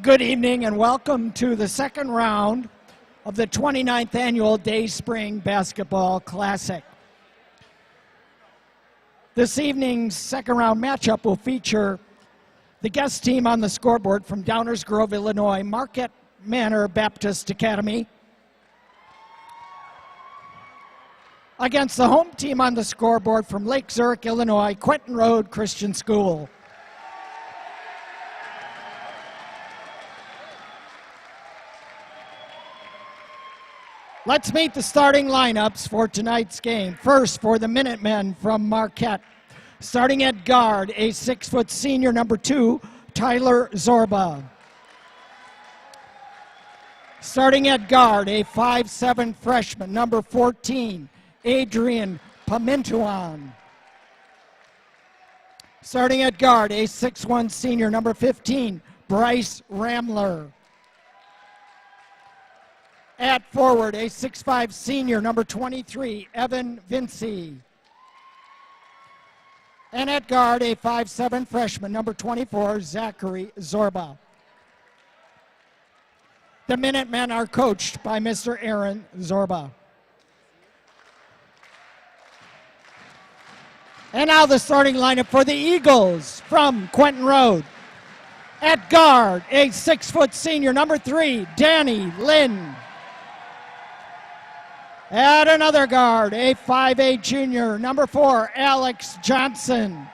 Good evening and welcome to the second round of the 29th Annual Day Spring Basketball Classic. This evening's second round matchup will feature the guest team on the scoreboard from Downers Grove, Illinois, Marquette Manor Baptist Academy, against the home team on the scoreboard from Lake Zurich, Illinois, Quentin Road Christian School. Let's meet the starting lineups for tonight's game. First, for the Minutemen from Marquette. Starting at guard, a 6-foot senior, number 2, Tyler Zorba. Starting at guard, a 5'7" freshman, number 14, Adrian Pamintuan. Starting at guard, a 6'1" senior, number 15, Bryce Ramler. At forward, a 6'5" senior, number 23, Evan Vinci. And at guard, a 5'7" freshman, number 24, Zachary Zorba. The Minutemen are coached by Mr. Aaron Zorba. And now the starting lineup for the Eagles from Quentin Road. At guard, a 6-foot senior, number 3, Danny Lynn. At another guard, a 5'8" junior, number 4, Alex Johnson.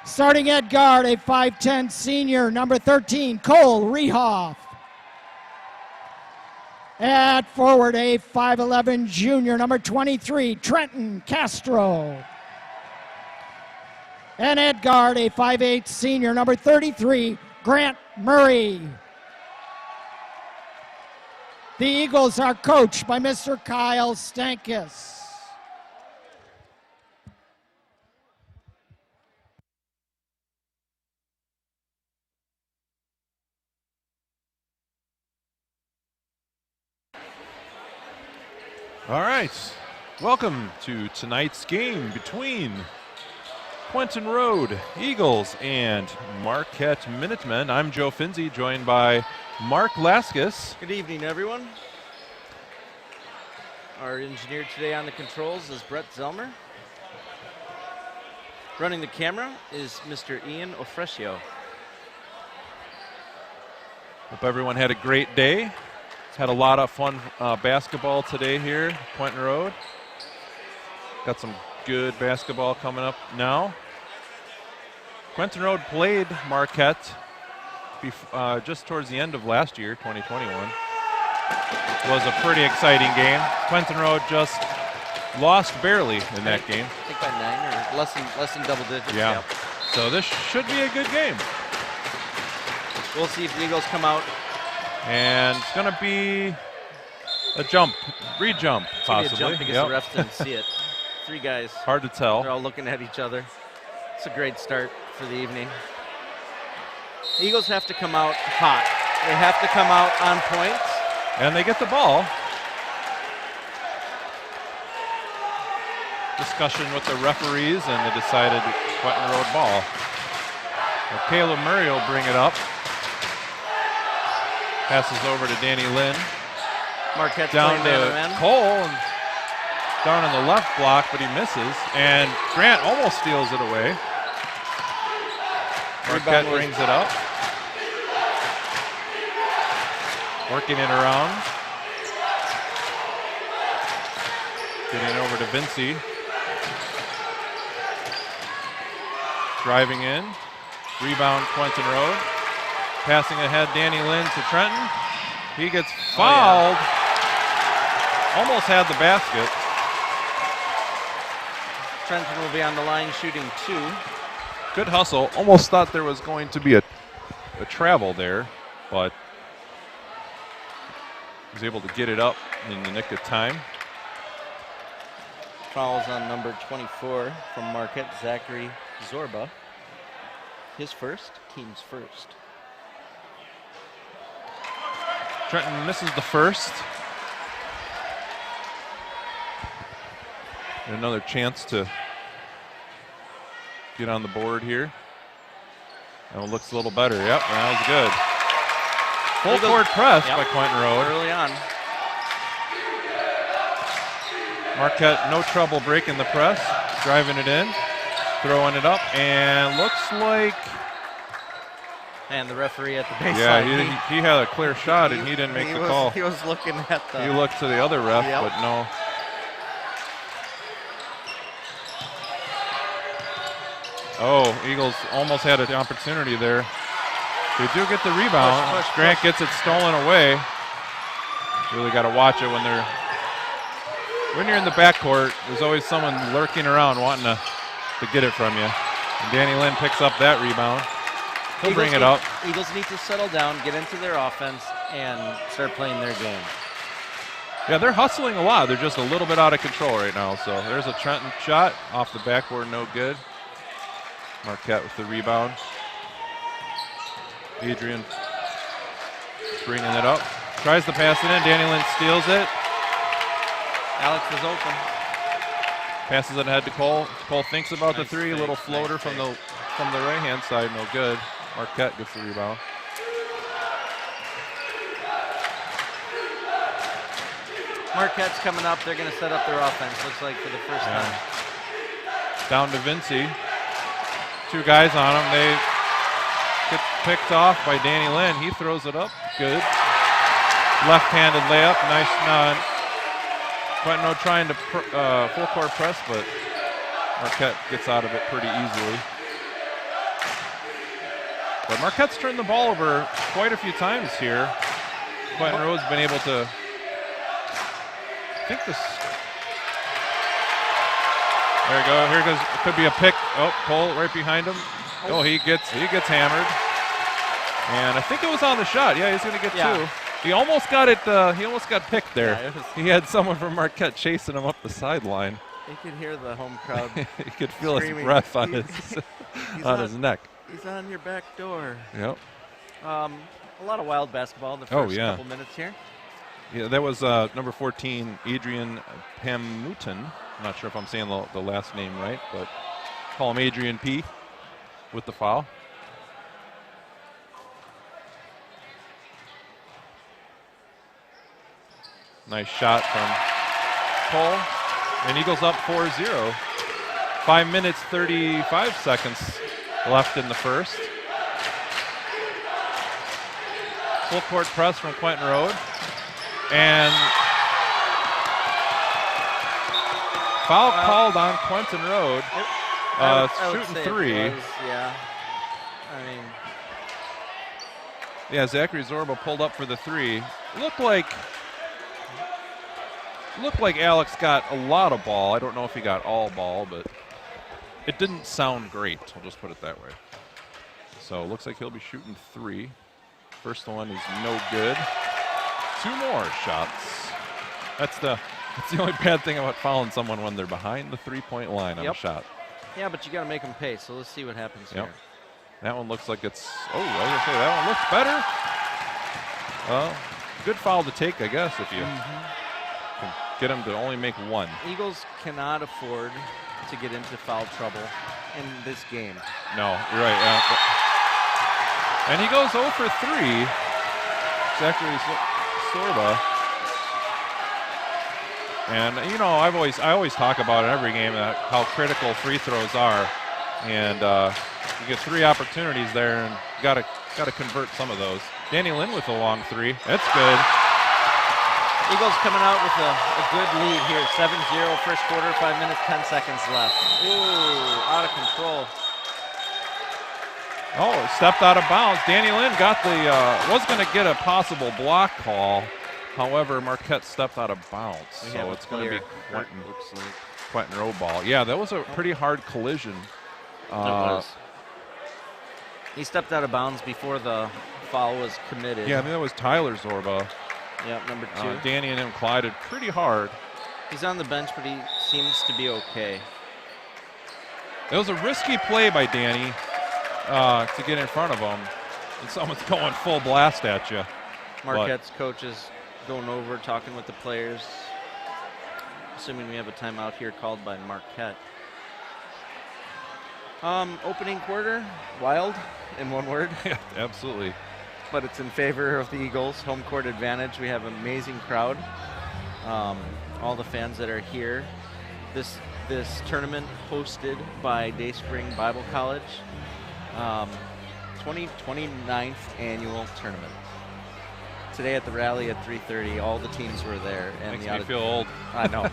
Starting at guard, a 5'10" senior, number 13, Cole Rehoff. At forward, a 5'11" junior, number 23, Trenton Castro. And at guard, a 5'8" senior, number 33, Grant Murray. The Eagles are coached by Mr. Kyle Stankus. All right, welcome to tonight's game between Quentin Road Eagles and Marquette Minutemen. I'm Joe Finzi, joined by Mark Laskus. Good evening, everyone. Our engineer today on the controls is Brett Zelmer. Running the camera is Mr. Ian Ofrecio. Hope everyone had a great day. Had a lot of fun basketball today here at Quentin Road. Got some good basketball coming up now. Quentin Road played Marquette just towards the end of last year, 2021. It was a pretty exciting game. Quentin Road just lost barely in that game. I think by 9 or less than double digits. Yeah. Yep. So this should be a good game. We'll see if the Eagles come out. And it's going to be a jump, re-jump, possibly. It's gonna be a jump because the refs didn't see it. 3 guys. Hard to tell. They're all looking at each other. It's a great start for the evening. The Eagles have to come out hot. They have to come out on points. And they get the ball. Discussion with the referees, and they decided Quentin Road ball. Well, Caleb Murray will bring it up. Passes over to Danny Lynn. Marquette down to Cole, and down in the left block, but he misses. And Grant almost steals it away. Marquette brings it up. Working it around. Getting over to Vinci. Driving in. Rebound Quentin Road. Passing ahead, Danny Lynn to Trenton. He gets fouled. Almost had the basket. Trenton will be on the line shooting 2. Good hustle. Almost thought there was going to be a travel there, but was able to get it up in the nick of time. Fouls on number 24 from Marquette, Zachary Zorba. His first, team's first. Trenton misses the first. And another chance to get on the board here. And it looks a little better. Yep, that was good. Full court press by Quentin Road. Early on. Marquette, no trouble breaking the press, driving it in, throwing it up, and looks like... And the referee at the baseline. Yeah, he had a clear shot, and he didn't make the call. He was looking at the... He looked to the other ref, but no. Oh, Eagles almost had an opportunity there. They do get the rebound. Grant gets it stolen away. Really got to watch it when you're in the backcourt. There's always someone lurking around wanting to get it from you. And Danny Lynn picks up that rebound. He'll bring it up. Eagles need to settle down, get into their offense, and start playing their game. Yeah, they're hustling a lot. They're just a little bit out of control right now. So there's a Trenton shot off the backboard, no good. Marquette with the rebound. Adrian bringing it up. Tries to pass it in. Danny Lynn steals it. Alex is open. Passes it ahead to Cole. Cole thinks about the three. Nice Little floater from the right-hand side, no good. Marquette gets the rebound. Marquette's coming up. They're going to set up their offense, looks like, for the first time. Down to Vinci. Two guys on him. They get picked off by Danny Lynn. He throws it up. Good. Left-handed layup. Nice nod. Quentin trying to full court press, but Marquette gets out of it pretty easily. But Marquette's turned the ball over quite a few times here. Quentin Rowe's been able to, I think this, there you go, here it goes, it could be a pick. Oh, Cole right behind him. Oh, he gets hammered. And I think it was on the shot. Yeah, he's gonna get two. He almost got it, he almost got picked there. Yeah, he had someone from Marquette chasing him up the sideline. You could hear the home crowd. You could feel his breath on his neck. He's on your back door. Yep. A lot of wild basketball in the first couple minutes here. Yeah, that was number 14, Adrian Pamutin. I'm not sure if I'm saying the last name right, but call him Adrian P. with the foul. Nice shot from Cole. And Eagles up 4-0. 5 minutes, 35 seconds left in the first. Full court press from Quentin Rowe. And foul called on Quentin Rowe. Shooting three. Yeah, Zachary Zorba pulled up for the three. Looked like Alex got a lot of ball. I don't know if he got all ball, but it didn't sound great. I'll just put it that way. So it looks like he'll be shooting three. First one is no good. Two more shots. That's the only bad thing about fouling someone when they're behind the three-point line on a shot. Yeah, but you got to make them pay, so let's see what happens here. That one looks like it's, I was going to say, that one looks better. Good foul to take, I guess, if you can get him to only make one. Eagles cannot afford to get into foul trouble in this game. No, you're right. And he goes 0 for 3. Zachary Sorba. And you know, I always talk about in every game how critical free throws are, and you get 3 opportunities there, and got to convert some of those. Danny Lynn with a long 3. That's good. Eagles coming out with a good lead here, 7-0 first quarter, 5 minutes, 10 seconds left. Ooh, out of control. Oh, stepped out of bounds. Danny Lynn got was going to get a possible block call. However, Marquette stepped out of bounds, so it's going to be Quentin Rowe ball. Yeah, that was a pretty hard collision. It was. He stepped out of bounds before the foul was committed. Yeah, I mean, that was Tyler Zorba. Yeah, number 2. Danny and him collided pretty hard. He's on the bench, but he seems to be okay. It was a risky play by Danny to get in front of him. And someone's going full blast at you. Marquette's coach is going over, talking with the players. Assuming we have a timeout here called by Marquette. Opening quarter, wild, in one word. Yeah, absolutely. But it's in favor of the Eagles. Home court advantage. We have an amazing crowd. All the fans that are here. This tournament hosted by Dayspring Bible College. 29th annual tournament. Today at the rally at 3:30, all the teams were there. And Makes me feel old. I know.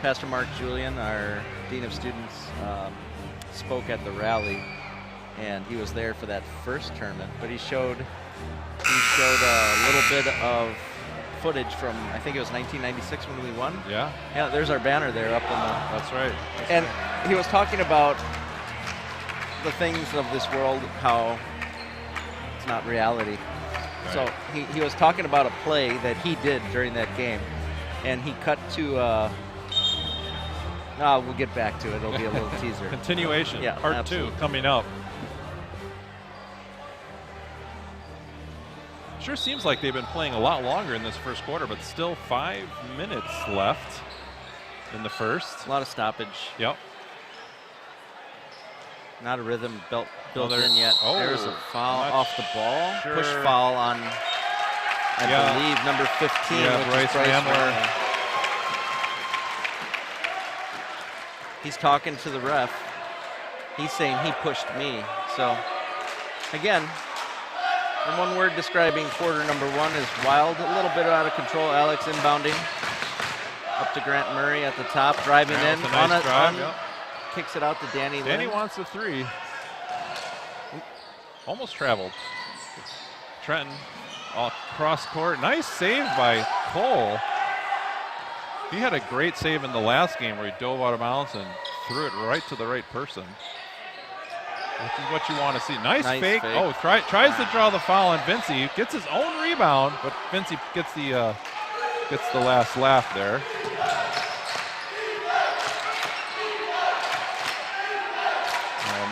Pastor Mark Julian, our Dean of Students, spoke at the rally, and he was there for that first tournament. But he showed a little bit of footage from, I think it was 1996 when we won. Yeah. Yeah, there's our banner there up in the. That's right. And he was talking about the things of this world, how it's not reality. Right. So he was talking about a play that he did during that game, and he cut to. We'll get back to it. It'll be a little teaser. Continuation. Yeah, Part absolutely. 2 coming up. Sure seems like they've been playing a lot longer in this first quarter, but still 5 minutes left in the first. A lot of stoppage. Yep. Not a rhythm built there- in yet. oh, There's a foul not off the ball. sure. Push foul on, I believe, number 15. Yeah, which is Bryce Ramler. Ramler. He's talking to the ref. He's saying he pushed me. So, again, in one word describing quarter number 1 is wild. A little bit out of control. Alex inbounding. Up to Grant Murray at the top, driving Yeah, in. it's a nice drive, yep. Kicks it out to Danny Lynn. Danny wants a 3. Almost traveled. Trenton cross court. Nice save by Cole. He had a great save in the last game where he dove out of bounds and threw it right to the right person. Which is what you want to see. Nice fake. Oh, tries to draw the foul on Vincey. Gets his own rebound, but Vincey gets the last laugh there.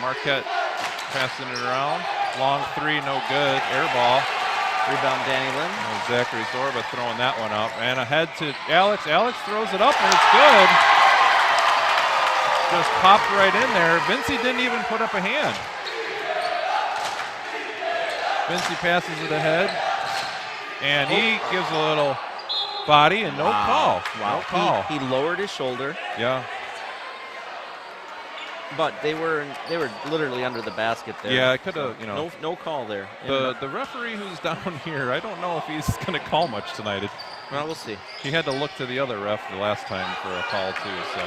Marquette passing it around. Long 3, no good. Air ball. Rebound Danny Lynn. Zachary Zorba throwing that one up. And ahead to Alex. Alex throws it up and it's good. Just popped right in there. Vincey didn't even put up a hand. Vincey passes it ahead. And he gives a little body and no call. Wow. No call. He lowered his shoulder. Yeah. But they were literally under the basket there. Yeah, it could have, No call there. The referee who's down here, I don't know if he's going to call much tonight. Well, we'll see. He had to look to the other ref the last time for a call too. So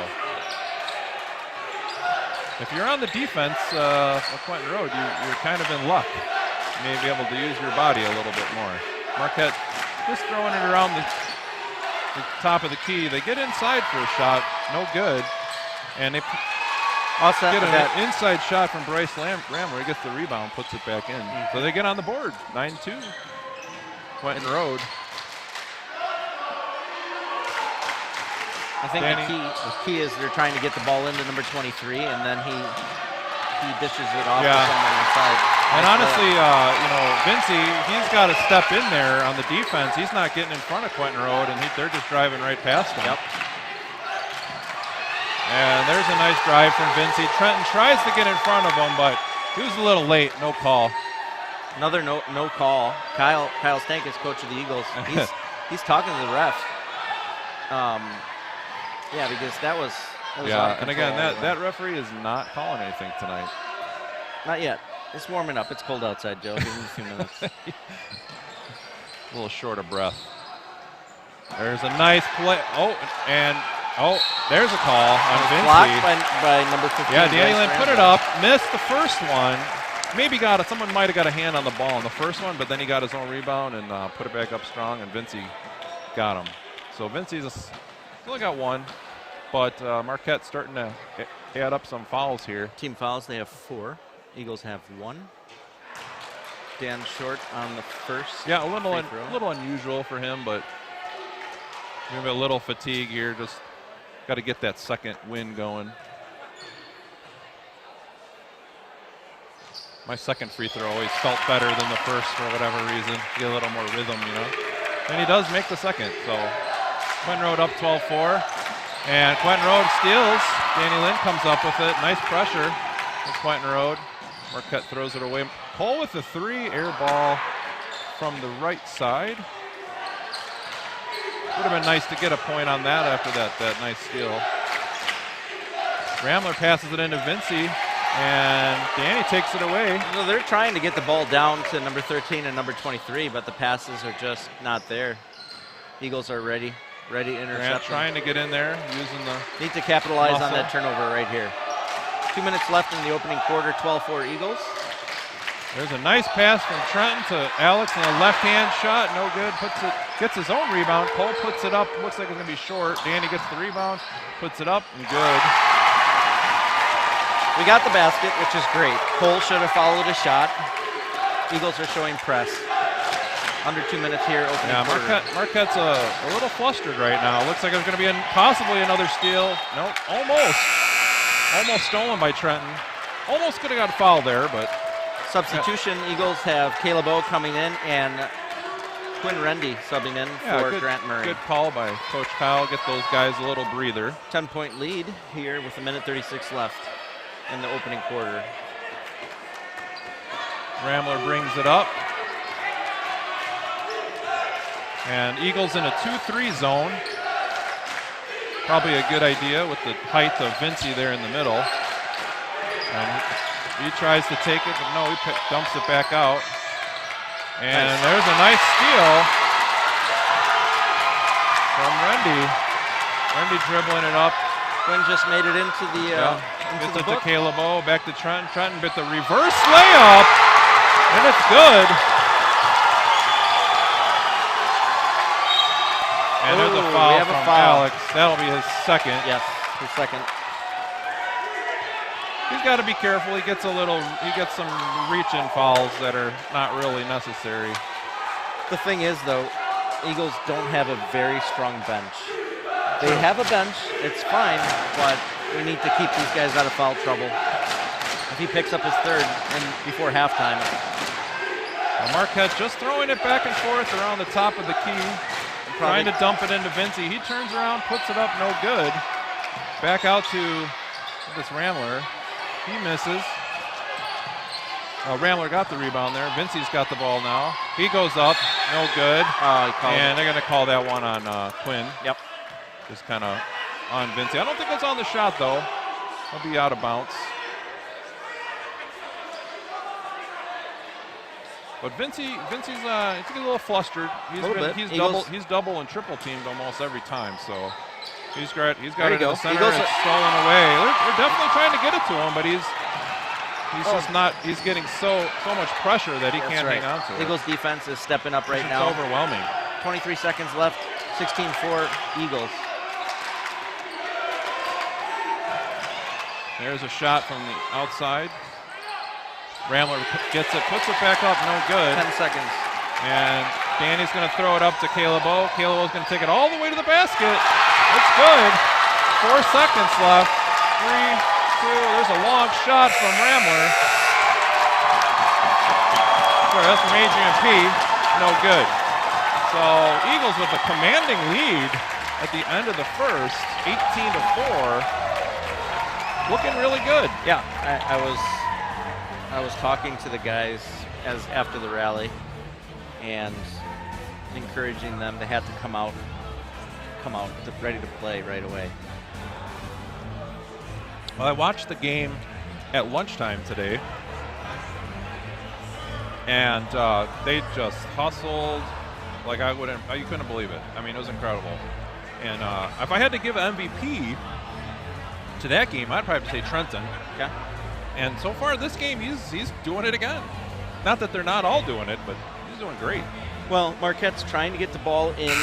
if you're on the defense of Quentin Road, you're kind of in luck. You may be able to use your body a little bit more. Marquette just throwing it around the top of the key. They get inside for a shot, no good, and they get an inside shot from Bryce Ramler. He gets the rebound, puts it back in. So they get on the board, 9-2. Quentin Road. I think the key is they're trying to get the ball into number 23, and then he dishes it off to someone inside. And honestly, Vincey, he's got to step in there on the defense. He's not getting in front of Quentin Road, and they're just driving right past him. Yep. And there's a nice drive from Vincey. Trenton tries to get in front of him, but he was a little late. No call. Another no call. Kyle Stankus, coach of the Eagles, he's talking to the ref. Because that was out of and again, control. that referee is not calling anything tonight. Not yet. It's warming up. It's cold outside, Joe. Give him a few minutes. A little short of breath. There's a nice play. There's a call on Vincey. Blocked by number 15. Yeah, Danny Lynn put it up, missed the first one. Maybe someone might have got a hand on the ball on the first one, but then he got his own rebound and put it back up strong, and Vincey got him. So Vincey's only got one, but Marquette's starting to add up some fouls here. Team fouls, they have 4. Eagles have 1. Dan Short on the first. Yeah, a little unusual for him, but maybe a little fatigue here. Just got to get that second win going. My second free throw always felt better than the first for whatever reason. Get a little more rhythm, And he does make the second. So Quentin Road up 12-4. And Quentin Road steals. Danny Lynn comes up with it. Nice pressure. from Quentin Road. Marquette throws it away. Cole with the 3, air ball from the right side. Would have been nice to get a point on that after that nice steal. Ramler passes it into Vinci, and Danny takes it away. So they're trying to get the ball down to number 13 and number 23, but the passes are just not there. Eagles are ready to intercept. Grant trying to get in there, using the Need to capitalize muscle on that turnover right here. 2 minutes left in the opening quarter, 12-4 Eagles. There's a nice pass from Trenton to Alex, and a left-hand shot, no good. Gets his own rebound. Cole puts it up. Looks like it's going to be short. Danny gets the rebound, puts it up, and good. We got the basket, which is great. Cole should have followed a shot. Eagles are showing press. Under 2 minutes here, opening quarter. Marquette's a little flustered right now. Looks like it's going to be possibly another steal. Nope, almost stolen by Trenton. Almost could have got a foul there, but. Substitution, Eagles have Caleb O coming in and Quinn Rendy subbing in for Grant Murray. Good call by Coach Kyle. Get those guys a little breather. 10-point lead here with 1:36 left in the opening quarter. Ramler brings it up. And Eagles in a 2-3 zone. Probably a good idea with the height of Vinci there in the middle. And he tries to take it, but no, he dumps it back out. And there's a nice steal from Rendy. Rendy dribbling it up. Quinn just made it into the gets it to Caleb O, back to Trenton. Trenton bit the reverse layup, and it's good. And there's a foul from Alex. That'll be his second. Yes, his second. He's got to be careful. He gets some reach-in fouls that are not really necessary. The thing is, though, Eagles don't have a very strong bench. They have a bench, it's fine, but we need to keep these guys out of foul trouble. If he picks up his third before halftime. Well, Marquette just throwing it back and forth around the top of the key, trying to dump it into Vinci. He turns around, puts it up, no good. Back out to this Ramler. He misses. Ramler got the rebound there. Vinci's got the ball now. He goes up, no good. And they're going to call that one on Quinn. Yep. Just kind of on Vinci. I don't think it's on the shot, though. He'll be out of bounds. But Vinci's a little flustered. He's double and triple teamed almost every time, so he's got it in the center. It's stolen away. They're definitely trying to get it to him, but he's just not. He's getting so much pressure that he can't hang on to it. Eagles defense is stepping up right now. It's overwhelming. 23 seconds left. 16-4 Eagles. There's a shot from the outside. Ramler gets it, puts it back up, no good. 10 seconds. And Danny's going to throw it up to Caleb O. Caleb O's going to take it all the way to the basket. It's good. 4 seconds left. 3, 2. There's a long shot from Ramler. Sorry, that's from Adrian P. No good. So Eagles with a commanding lead at the end of the first, 18-4. Looking really good. Yeah, I was talking to the guys after the rally and encouraging them. They had to come out ready to play right away. Well, I watched the game at lunchtime today, and they just hustled like you couldn't believe it. I mean, it was incredible. And if I had to give an MVP to that game, I'd probably say Trenton. Yeah. And so far this game, he's doing it again. Not that they're not all doing it, but he's doing great. Well, Marquette's trying to get the ball in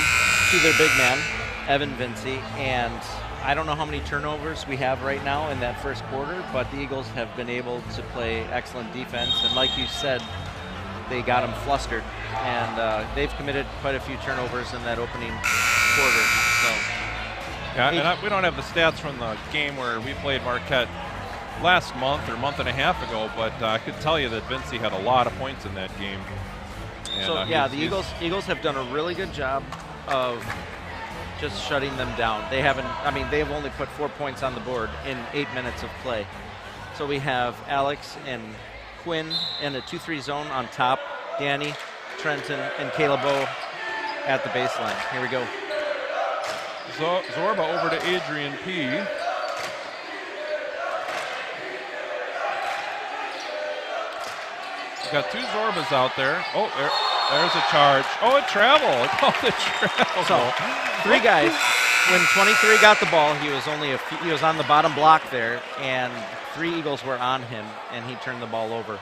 to their big man, Evan Vinci, and I don't know how many turnovers we have right now in that first quarter, but the Eagles have been able to play excellent defense, and like you said, they got them flustered, and they've committed quite a few turnovers in that opening quarter. So. Yeah, and we don't have the stats from the game where we played Marquette last month or month and a half ago, but I could tell you that Vinci had a lot of points in that game. And, so yeah, the Eagles have done a really good job of just shutting them down. They've only put 4 points on the board in 8 minutes of play. So we have Alex and Quinn in a 2-3 zone on top. Danny, Trenton, and Caleb at the baseline. Here we go. Zorba over to Adrian P. We've got 2 Zorbas out there. Oh, there's a charge. Oh, it traveled. Oh, it traveled. So 3 guys. When 23 got the ball, he was he was on the bottom block there, and 3 Eagles were on him, and he turned the ball over.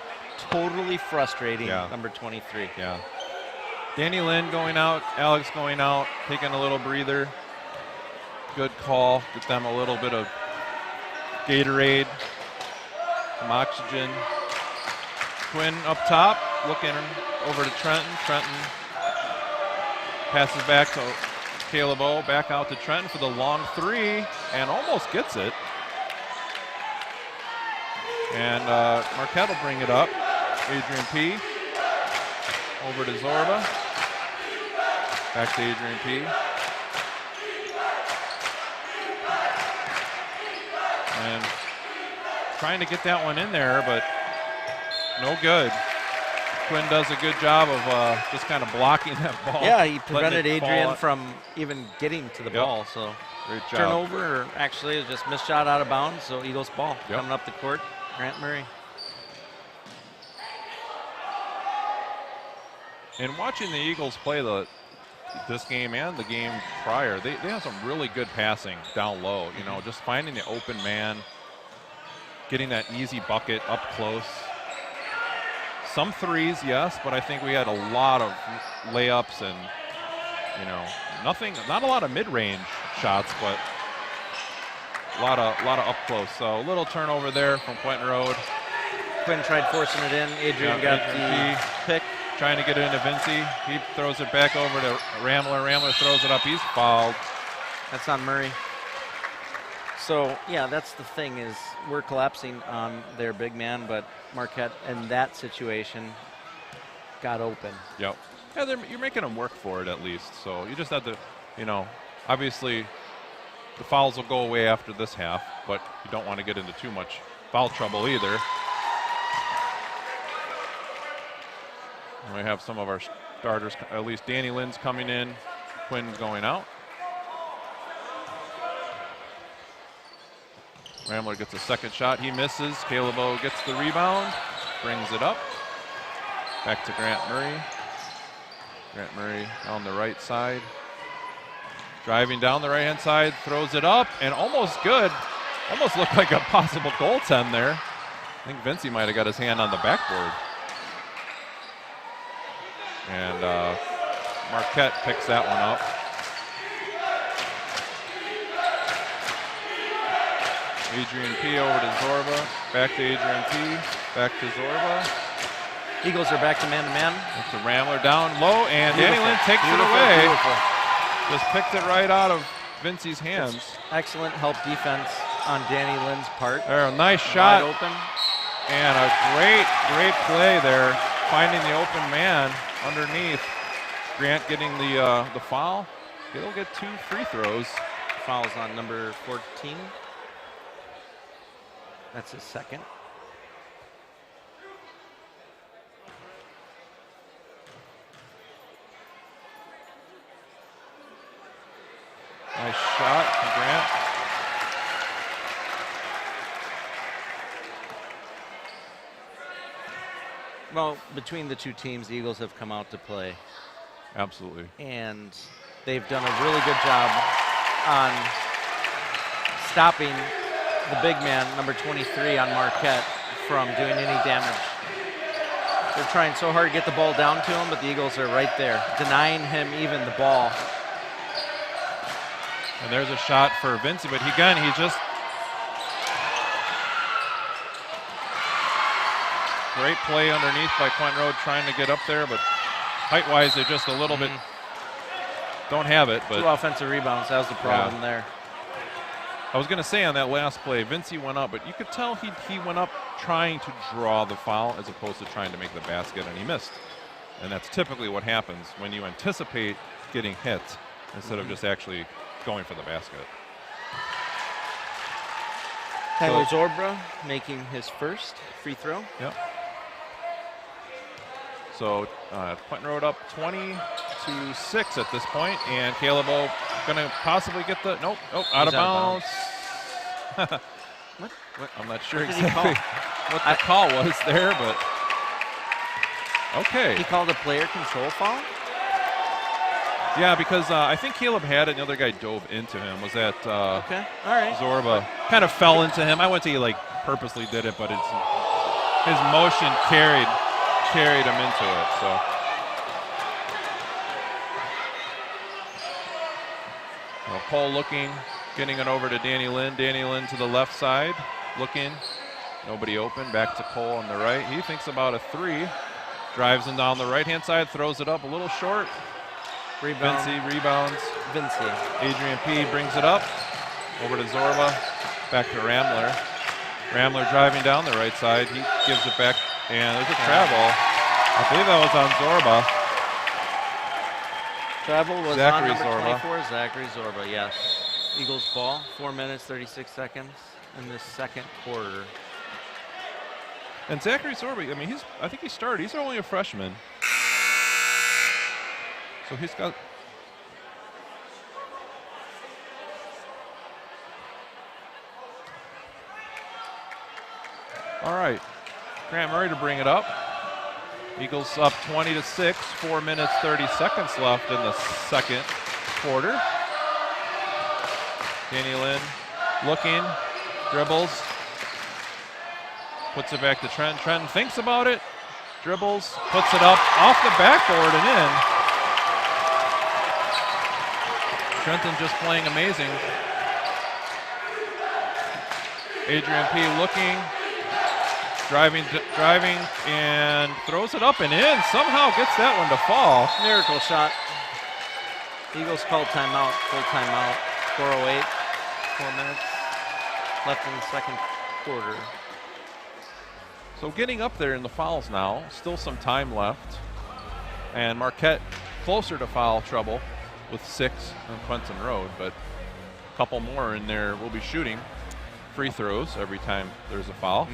Totally frustrating, number 23. Yeah. Danny Lynn going out, Alex going out, taking a little breather. Good call. Get them a little bit of Gatorade, some oxygen. Quinn up top, looking over to Trenton. Trenton passes back to Caleb O, back out to Trenton for the long 3, and almost gets it. And Marquette will bring it up. Adrian P. Over to Zorba. Back to Adrian P. And trying to get that one in there, but no good. Quinn does a good job of just kind of blocking that ball. Yeah, he prevented Adrian from even getting to the ball. So great job. Turnover, or actually it was just missed shot out of bounds. So Eagles ball coming up the court. Grant Murray. And watching the Eagles play this game and the game prior, they have some really good passing down low. You know, just finding the open man, getting that easy bucket up close. Some threes, yes, but I think we had a lot of layups and, you know, not a lot of mid-range shots, but a lot of up close. So a little turnover there from Quentin Road. Quinn tried forcing it in. Adrian got the pick. Trying to get it into Vinci. He throws it back over to Ramler. Ramler throws it up. He's fouled. That's on Murray. So, yeah, that's the thing is we're collapsing on their big man, but Marquette in that situation got open. Yep. Yeah, you're making them work for it at least. So you just have to, you know, obviously the fouls will go away after this half, but you don't want to get into too much foul trouble either. And we have some of our starters, at least Danny Lynn's coming in, Quinn's going out. Ramler gets a second shot, he misses. Caleb O gets the rebound, brings it up. Back to Grant Murray. Grant Murray on the right side. Driving down the right-hand side, throws it up, and almost good. Almost looked like a possible goaltend there. I think Vinci might have got his hand on the backboard. And Marquette picks that one up. Adrian P over to Zorba. Back to Adrian P. Back to Zorba. Eagles are back to man-to-man. It's a Ramler down low, and Danny Lynn takes it away. Just picked it right out of Vinci's hands. Excellent help defense on Danny Lynn's part. There, a nice shot. Wide open. And a great play there, finding the open man underneath. Grant getting the foul. He'll get 2 free throws. Fouls on number 14. That's his second. Nice shot from Grant. Well, between the two teams, the Eagles have come out to play. Absolutely. And they've done a really good job on stopping the big man, number 23 on Marquette, from doing any damage. They're trying so hard to get the ball down to him, but the Eagles are right there, denying him even the ball. And there's a shot for Vinci, but he just great play underneath by Quentin Road trying to get up there, but height-wise they're just a little bit don't have it. But 2 offensive rebounds, that was the problem there. I was going to say on that last play, Vinci went up, but you could tell he went up trying to draw the foul as opposed to trying to make the basket, and he missed. And that's typically what happens when you anticipate getting hit instead of just actually going for the basket. Tyler Zorba making his first free throw. Yep. So Quentin Road up 20-6 at this point, and Caleb O going to possibly get the out of bounds. What? I'm not sure What did he exactly what the call was there, but okay. He called a player control foul? Yeah, because I think Caleb had it, and the other guy dove into him. Was that okay? All right. Zorba kind of fell into him. I wouldn't say he purposely did it, but his motion carried him into it. So Cole looking, getting it over to Danny Lynn. Danny Lynn to the left side, looking. Nobody open. Back to Cole on the right. He thinks about a three. Drives him down the right-hand side, throws it up a little short. Rebound. Vinci rebounds. Vinci. Adrian P. brings it up. Over to Zorba. Back to Ramler. Ramler driving down the right side. He gives it back, and there's a travel. I believe that was on Zorba. Travel was Zachary on number Zorba. 24, Zachary Zorba, yes. Eagles ball, 4 minutes, 36 seconds in this second quarter. And Zachary Zorba, I mean, I think he started. He's only a freshman. So he's got. All right. Grant Murray to bring it up. Eagles up 20-6, 4 minutes, 30 seconds left in the second quarter. Danny Lynn looking, dribbles, puts it back to Trenton. Trenton thinks about it, dribbles, puts it up off the backboard and in. Trenton just playing amazing. Adrian P. looking, driving, and throws it up and in. Somehow gets that one to fall. Miracle shot. Eagles called timeout, full timeout. 4:08, 4 minutes left in the second quarter. So getting up there in the fouls now, still some time left. And Marquette closer to foul trouble with 6 on Quentin Road, but a couple more in there will be shooting free throws every time there's a foul.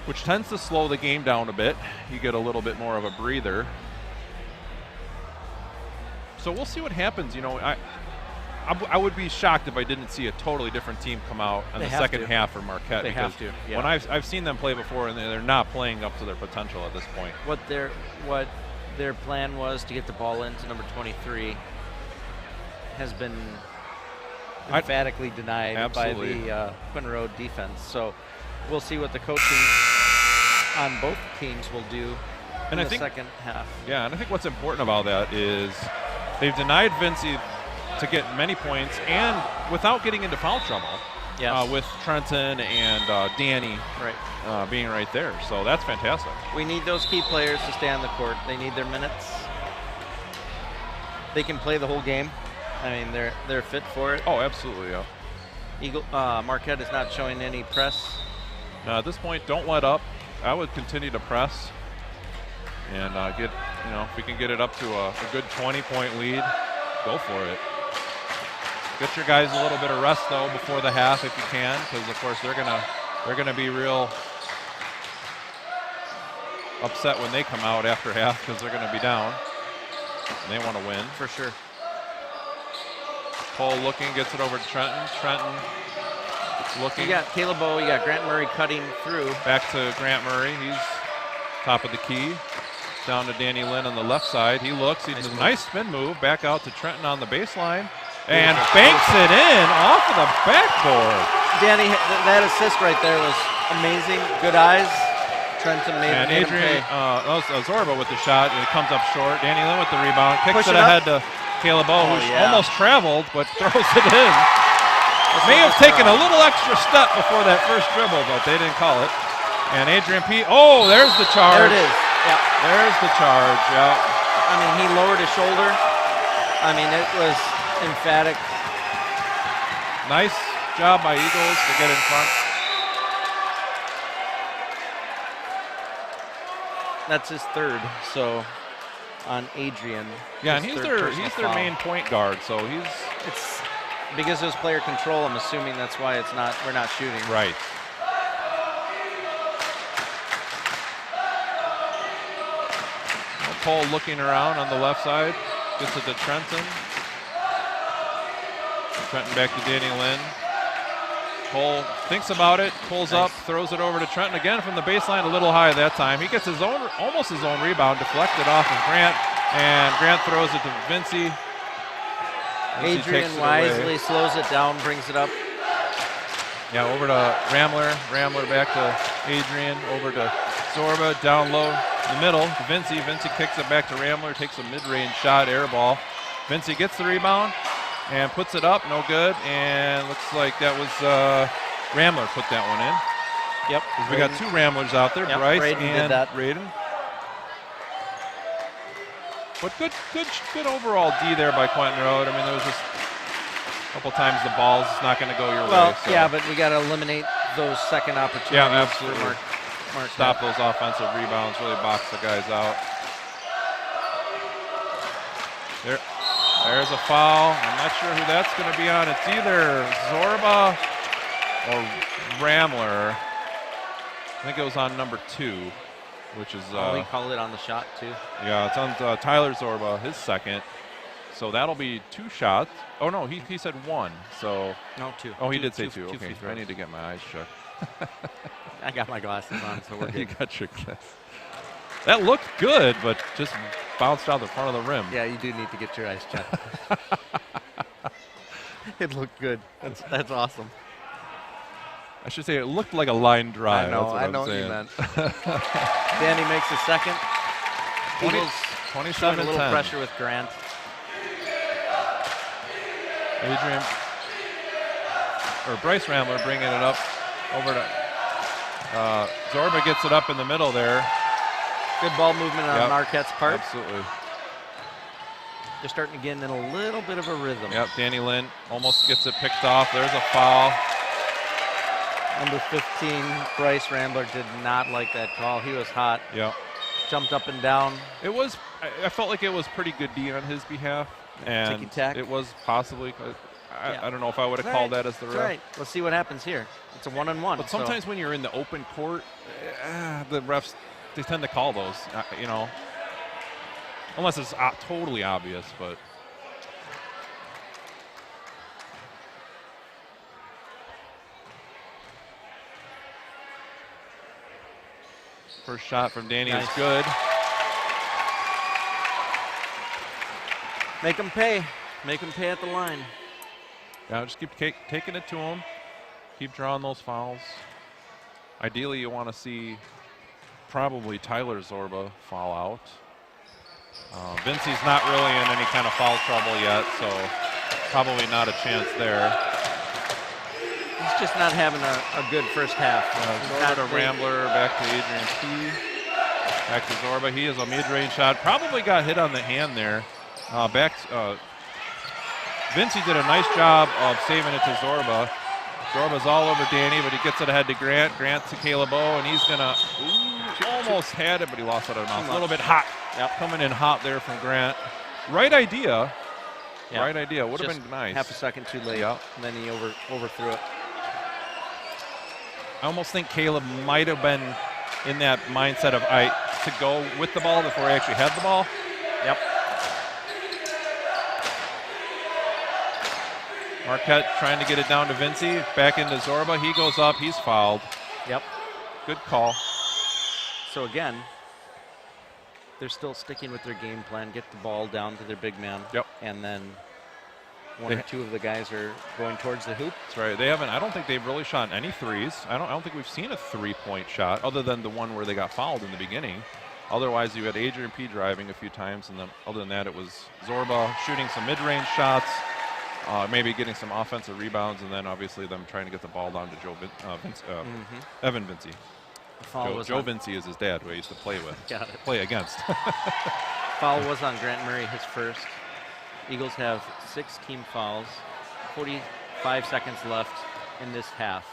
Which tends to slow the game down a bit. You get a little bit more of a breather. So we'll see what happens. You know, I would be shocked if I didn't see a totally different team come out in the second half for Marquette. They have to. Yeah. When I've seen them play before, and they're not playing up to their potential at this point. What their plan was to get the ball into number 23 has been emphatically denied by the Quentin Road defense. So we'll see what the coaching on both teams will do in the second half. Yeah, and I think what's important about that is they've denied Vinci to get many points and without getting into foul trouble. Yes. With Trenton and Danny being right there. So that's fantastic. We need those key players to stay on the court. They need their minutes. They can play the whole game. I mean, they're fit for it. Oh, absolutely, yeah. Marquette is not showing any press. Now at this point, don't let up. I would continue to press and get, if we can get it up to a good 20-point lead, go for it. Get your guys a little bit of rest though before the half if you can, because of course they're gonna be real upset when they come out after half because they're gonna be down and they want to win for sure. Cole looking, gets it over to Trenton. Trenton looking. You got Caleb O, you got Grant Murray cutting through. Back to Grant Murray. He's top of the key. Down to Danny Lynn on the left side. He looks. He does a nice spin move. Back out to Trenton on the baseline. And banks it in off of the backboard. Danny, that assist right there was amazing. Good eyes. Trenton made and made Adrian Zorba with the shot. And it comes up short. Danny Lynn with the rebound. Kicks it ahead to Caleb O, who's almost traveled, but throws it in. May have taken a little extra step before that first dribble, but they didn't call it. And Adrian P. Oh, there's the charge. There it is. Yeah. There's the charge. Yeah. I mean, he lowered his shoulder. I mean, it was emphatic. Nice job by Eagles to get in front. That's his third. So on Adrian. Yeah, and he's their main point guard. So Because it was player control, I'm assuming that's why we're not shooting. Right. Cole looking around on the left side. Gets it to Trenton. Trenton back to Danny Lynn. Cole thinks about it, pulls up, throws it over to Trenton again from the baseline, a little high that time. He gets almost his own rebound, deflected off of Grant, and Grant throws it to Vincey. Adrian wisely slows it down, brings it up. Yeah, over to Ramler. Ramler back to Adrian, over to Zorba, down low in the middle to Vincey. Vincey kicks it back to Ramler, takes a mid-range shot, air ball. Vincey gets the rebound and puts it up, no good, and looks like that was Ramler put that one in. Yep. We got two Ramblers out there, Bryce and Raiden. But good overall D there by Quentin Road. I mean, there was just a couple times the ball's not going to go your way. So. Yeah, but we got to eliminate those second opportunities. Yeah, absolutely. Mark Stop those offensive rebounds, really box the guys out. There's a foul. I'm not sure who that's going to be on. It's either Zorba or Ramler. I think it was on number 2, which is... he called it on the shot, too. Yeah, it's on Tyler Zorba, his second. So that'll be 2 shots. Oh, no, he said 1. So no, 2. Oh, he did say 2. Two Okay, I need to get my eyes shut. I got my glasses on, so we're good. You got your glasses. That looked good, but just bounced out the front of the rim. Yeah, you do need to get your eyes checked. It looked good. That's awesome. I should say it looked like a line drive. I know what you meant. Danny makes a second. 27-10. A little pressure with Grant. Bryce Ramler bringing it up over to Zorba, gets it up in the middle there. Good ball movement on Marquette's part. Absolutely. They're starting to get in a little bit of a rhythm. Yep, Danny Lynn almost gets it picked off. There's a foul. Number 15, Bryce Rambler, did not like that call. He was hot. Yep. Jumped up and down. I felt like it was pretty good D on his behalf. And ticky-tack. It was possibly, I don't know if I would have called that as the ref. Right. Let's see what happens here. It's a 1-on-1. But sometimes when you're in the open court, the refs, they tend to call those, unless it's totally obvious, but. First shot from Danny is good. Make them pay. Make them pay at the line. Yeah, just keep taking it to him. Keep drawing those fouls. Ideally, you want to see probably Tyler Zorba foul out. Vincey's not really in any kind of foul trouble yet, so probably not a chance there. He's just not having a good first half. Zorba to Rambler, back to Adrian P. Back to Zorba. He is a mid-range shot. Probably got hit on the hand there. Vincey did a nice job of saving it to Zorba. Zorba's all over Danny, but he gets it ahead to Grant. Grant to Caleb O, and he's going to almost had it, but he lost it out of bounds. A little bit hot. Yep. Coming in hot there from Grant. Right idea. Yep. Right idea. Would have been nice. Half a second too late. Yep. And then he overthrew it. I almost think Caleb might have been in that mindset of to go with the ball before he actually had the ball. Yep. Marquette trying to get it down to Vincey. Back into Zorba. He goes up. He's fouled. Yep. Good call. So again, they're still sticking with their game plan. Get the ball down to their big man. Yep. And then one or two of the guys are going towards the hoop. That's right. They haven't. I don't think they've really shot any threes. I don't think we've seen a three-point shot other than the one where they got fouled in the beginning. Otherwise, you had Adrian P driving a few times, and then other than that, it was Zorba shooting some mid-range shots. Maybe getting some offensive rebounds, and then obviously them trying to get the ball down to Evan Vincey. Joe Vincey is his dad, who I used to play with. Play against. Foul was on Grant Murray, his first. Eagles have 6 team fouls, 45 seconds left in this half.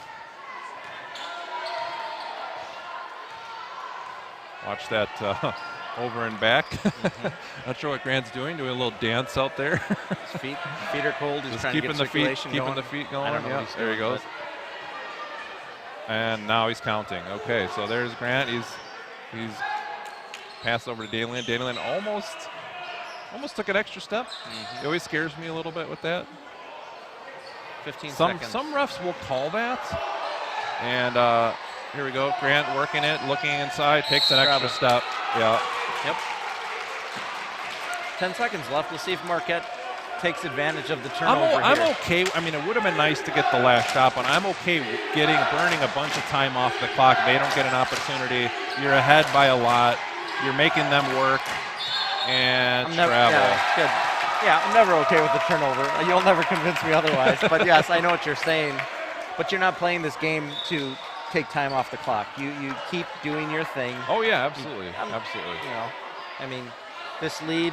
Watch that over and back. Not sure what Grant's doing a little dance out there. His feet are cold. He's Just trying to keeping get the feet, circulation going. keeping the feet going. I don't know what Yeah, he's there he doing, goes. And now he's counting. Okay, so there's Grant. He's passed over to Dalian. Dalian almost took an extra step. It always scares me a little bit with that. 15 Some seconds. refs will call that. And here we go. Grant working it, looking inside, takes an extra step. Yeah. Yep. 10 seconds left. We'll see if Marquette takes advantage of the turnover I'm here. okay. I mean, it would have been nice to get the last shot, but I'm okay with burning a bunch of time off the clock. They don't get an opportunity. You're ahead by a lot. You're making them work and travel. Yeah, good. Yeah, I'm never okay with the turnover. You'll never convince me otherwise. But yes, I know what you're saying. But you're not playing this game to take time off the clock. You keep doing your thing. Oh yeah, absolutely, absolutely. You know, I mean, this lead.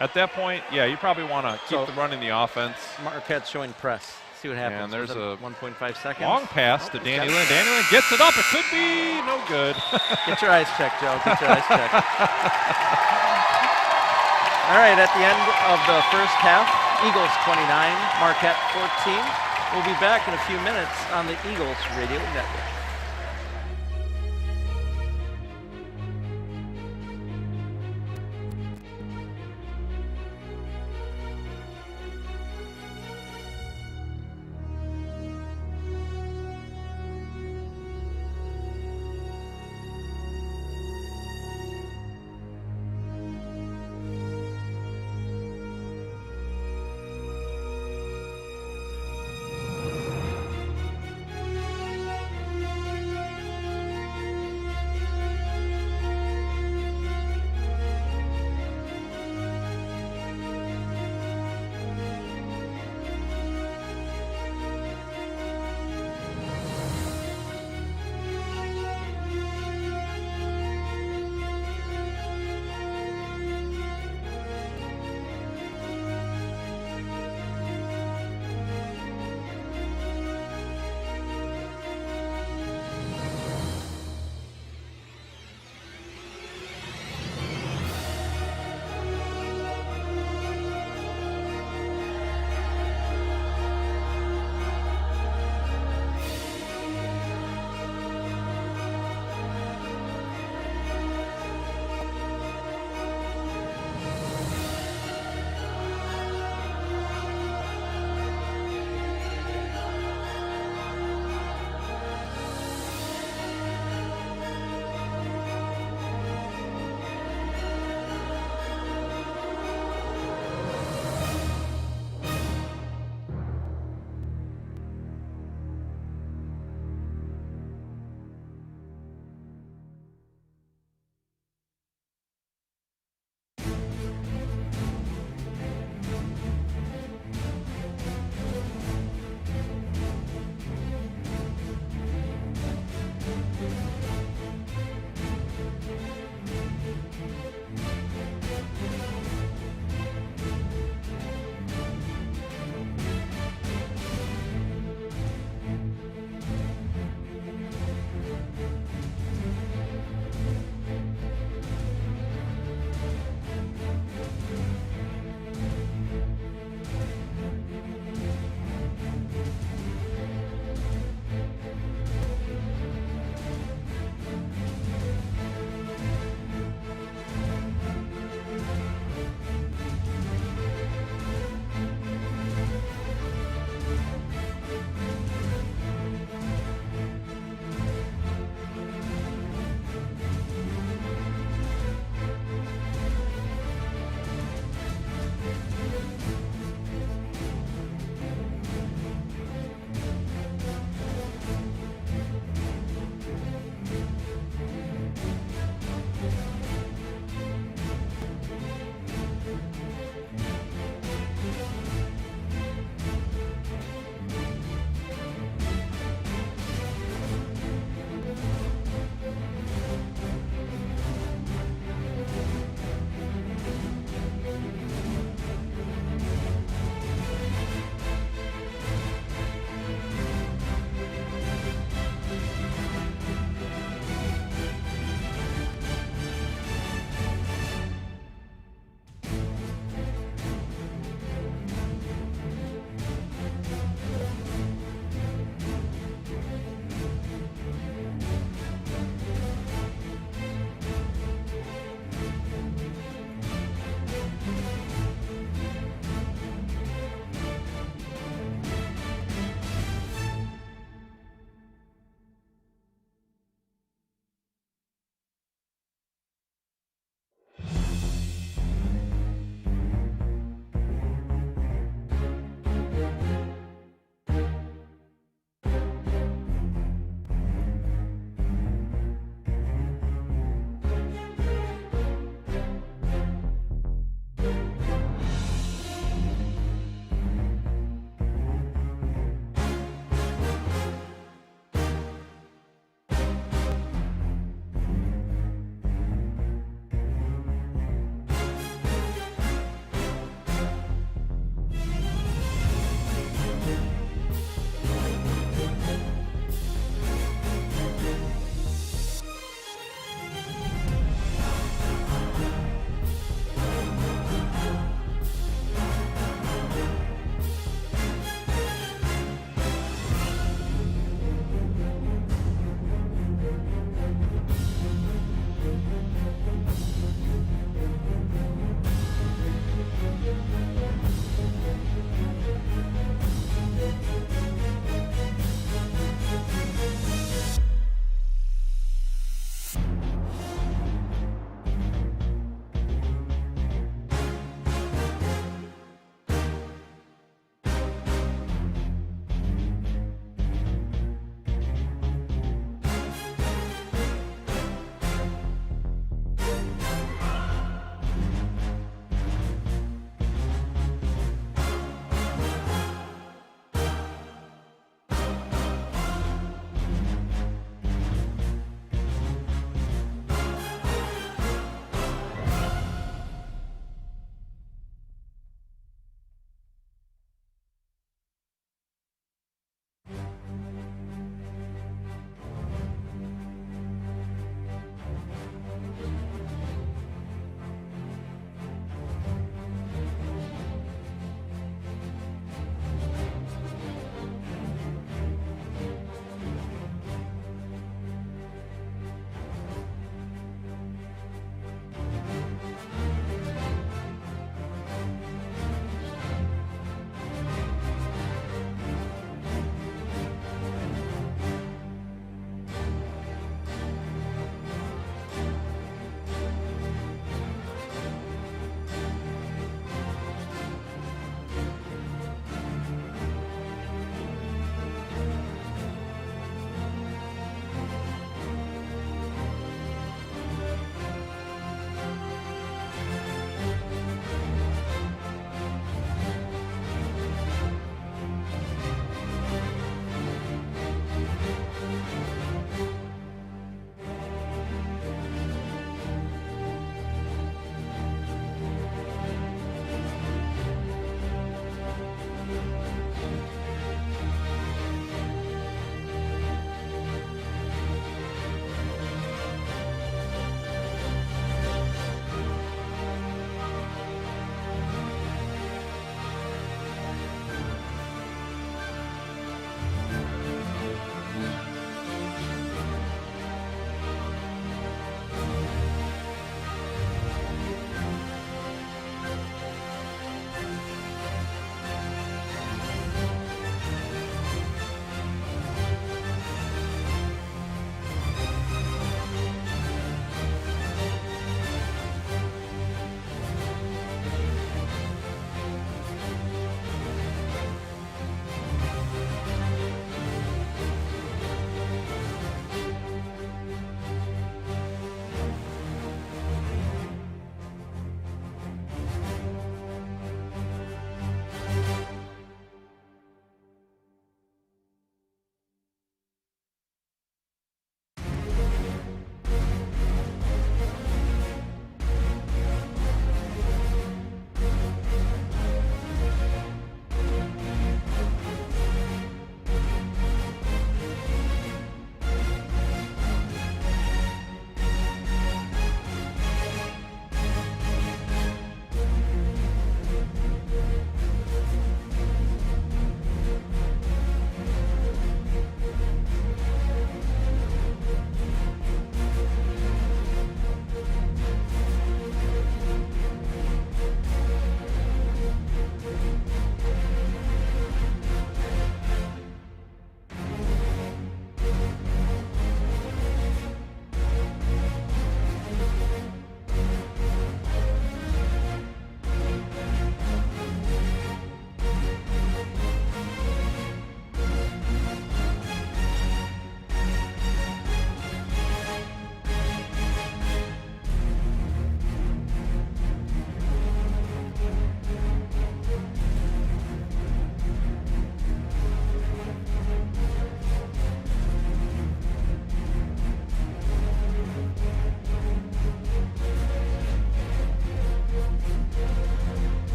At that point, yeah, you probably want to keep running the offense. Marquette's showing press. See what happens. And there's a 1.5 seconds. Long pass to Danny Lynn. Danny Lynn gets it up. It could be no good. Get your eyes checked, Joe. Get your eyes checked. All right, at the end of the first half, Eagles 29, Marquette 14. We'll be back in a few minutes on the Eagles Radio Network.